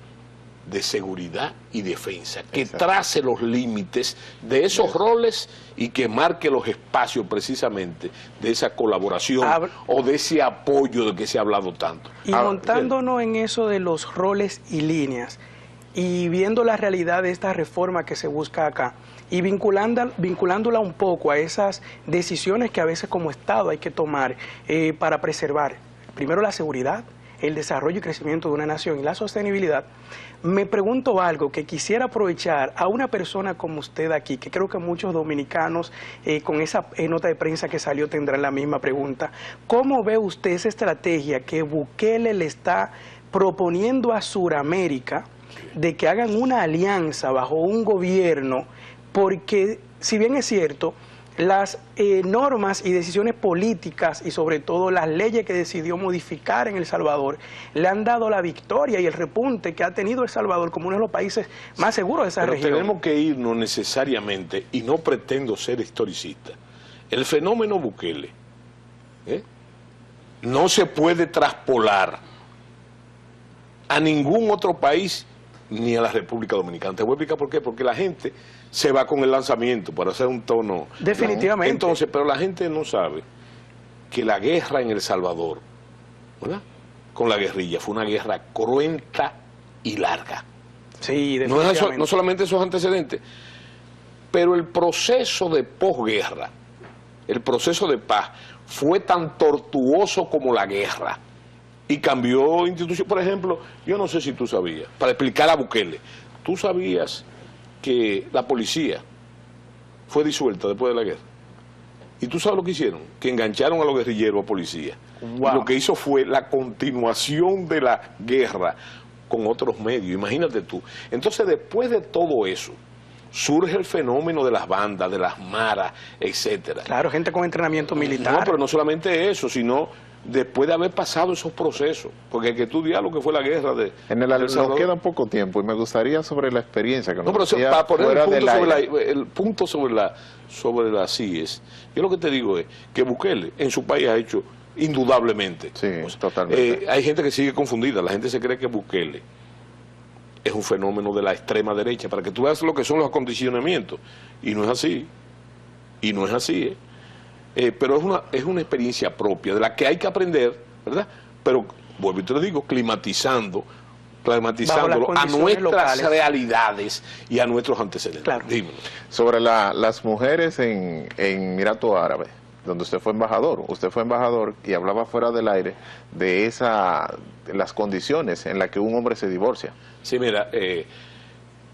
de seguridad y defensa que trace los límites de esos roles y que marque los espacios precisamente de esa colaboración o de ese apoyo del que se ha hablado tanto. Y montándonos en eso de los roles y líneas y viendo la realidad de esta reforma que se busca acá y vinculándola un poco a esas decisiones que a veces como Estado hay que tomar para preservar primero la seguridad, el desarrollo y crecimiento de una nación y la sostenibilidad, me pregunto algo que quisiera aprovechar a una persona como usted aquí, que creo que muchos dominicanos con esa nota de prensa que salió tendrán la misma pregunta. ¿Cómo ve usted esa estrategia que Bukele le está proponiendo a Sudamérica de que hagan una alianza bajo un gobierno? Porque si bien es cierto, las normas y decisiones políticas y sobre todo las leyes que decidió modificar en El Salvador le han dado la victoria y el repunte que ha tenido El Salvador como uno de los países más seguros de esa región. Pero tenemos que irnos necesariamente, y no pretendo ser historicista, el fenómeno Bukele no se puede traspolar a ningún otro país ni a la República Dominicana. Te voy a explicar por qué. Porque la gente se va con el lanzamiento para hacer un tono. Definitivamente. Entonces, pero la gente no sabe que la guerra en El Salvador, ¿verdad?, con la guerrilla, fue una guerra cruenta y larga. Sí, definitivamente. No solamente esos antecedentes, pero el proceso de posguerra, el proceso de paz, fue tan tortuoso como la guerra. Y cambió institución. Por ejemplo, yo no sé si tú sabías, para explicar a Bukele, ¿tú sabías que la policía fue disuelta después de la guerra? ¿Y tú sabes lo que hicieron? Que engancharon a los guerrilleros a policía. Wow. Y lo que hizo fue la continuación de la guerra con otros medios. Imagínate tú. Entonces, después de todo eso, surge el fenómeno de las bandas, de las maras, etcétera. Claro, gente con entrenamiento militar. No, pero no solamente eso, sino después de haber pasado esos procesos, porque hay que estudiar lo que fue la guerra de... Nos queda poco tiempo y me gustaría sobre la experiencia que nos pero para poner el punto sobre la CIES, yo lo que te digo es que Bukele en su país ha hecho indudablemente. Sí, totalmente. Hay gente que sigue confundida, la gente se cree que Bukele es un fenómeno de la extrema derecha, para que tú veas lo que son los acondicionamientos, y no es así, pero es una experiencia propia de la que hay que aprender, ¿verdad? Pero, vuelvo y te lo digo, climatizándolo a nuestras realidades y a nuestros antecedentes. Claro. Dímelo. Sobre las mujeres en Emiratos Árabes, donde usted fue embajador y hablaba fuera del aire de las condiciones en las que un hombre se divorcia. Sí, mira,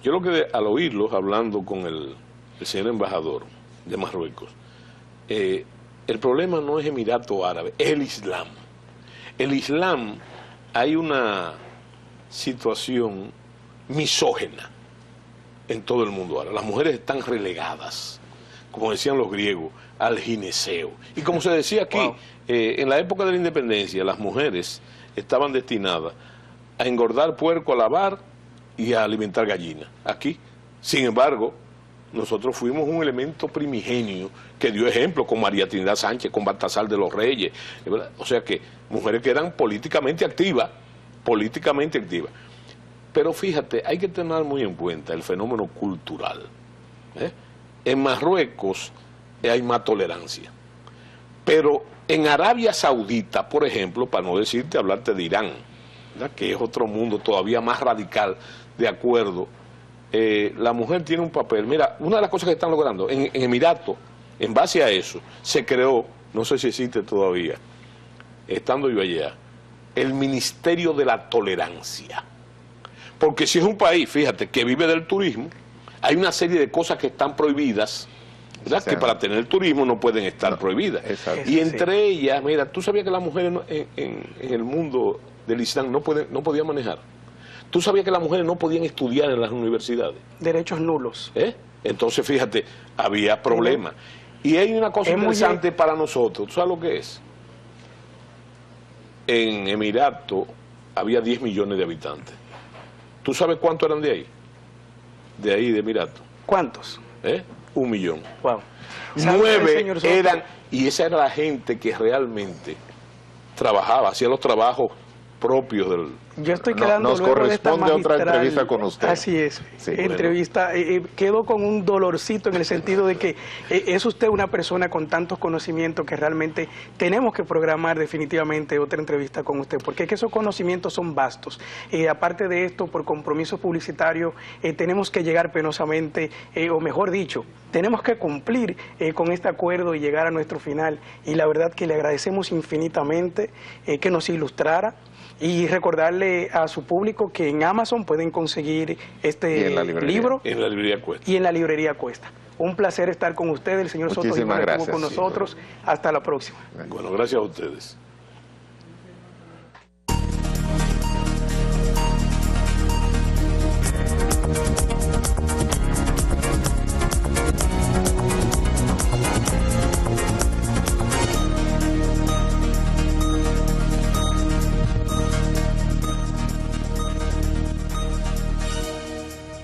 yo lo que al oírlos hablando con el señor embajador de Marruecos, el problema no es Emiratos Árabes, es el Islam. El Islam, hay una situación misógena en todo el mundo ahora. Las mujeres están relegadas, como decían los griegos, al gineceo. Y como se decía aquí, en la época de la independencia, las mujeres estaban destinadas a engordar puerco, a lavar y a alimentar gallinas. Aquí, sin embargo, nosotros fuimos un elemento primigenio que dio ejemplo con María Trinidad Sánchez, con Baltasar de los Reyes, ¿verdad? O sea que mujeres que eran políticamente activas. Pero fíjate, hay que tener muy en cuenta el fenómeno cultural. En Marruecos hay más tolerancia, pero en Arabia Saudita, por ejemplo, para no decirte, hablarte de Irán, ¿verdad?, que es otro mundo todavía más radical, de acuerdo, la mujer tiene un papel. Mira, una de las cosas que están logrando en Emiratos, en base a eso, se creó, no sé si existe todavía, estando yo allá, el Ministerio de la Tolerancia. Porque si es un país, fíjate, que vive del turismo, hay una serie de cosas que están prohibidas, ¿verdad?, que para tener turismo no pueden estar prohibidas. Exacto. Y entre ellas, mira, tú sabías que las mujeres en el mundo del Islam no podían manejar. Tú sabías que las mujeres no podían estudiar en las universidades. Derechos nulos. Entonces, fíjate, había problemas. Y hay una cosa interesante para nosotros. ¿Tú sabes lo que es? En Emiratos había 10 millones de habitantes. ¿Tú sabes cuántos eran de ahí? De ahí, de Emiratos. ¿Cuántos? 1 millón. Wow. 9 eran, y esa era la gente que realmente trabajaba, hacía los trabajos propios del... Yo estoy quedando nos luego de esta corresponde otra magistral entrevista con usted. Así es, Sí, entrevista. Quedo con un dolorcito en el sentido de que es usted una persona con tantos conocimientos que realmente tenemos que programar definitivamente otra entrevista con usted, porque es que esos conocimientos son vastos. Aparte de esto, por compromiso publicitario, tenemos que llegar penosamente, o mejor dicho, tenemos que cumplir con este acuerdo y llegar a nuestro final. Y la verdad que le agradecemos infinitamente que nos ilustrara. Y recordarle a su público que en Amazon pueden conseguir este libro. En la librería Cuesta. Y en la librería Cuesta. Un placer estar con ustedes, el señor Soto Jiménez estuvo con nosotros. Hasta la próxima. Bueno, gracias a ustedes.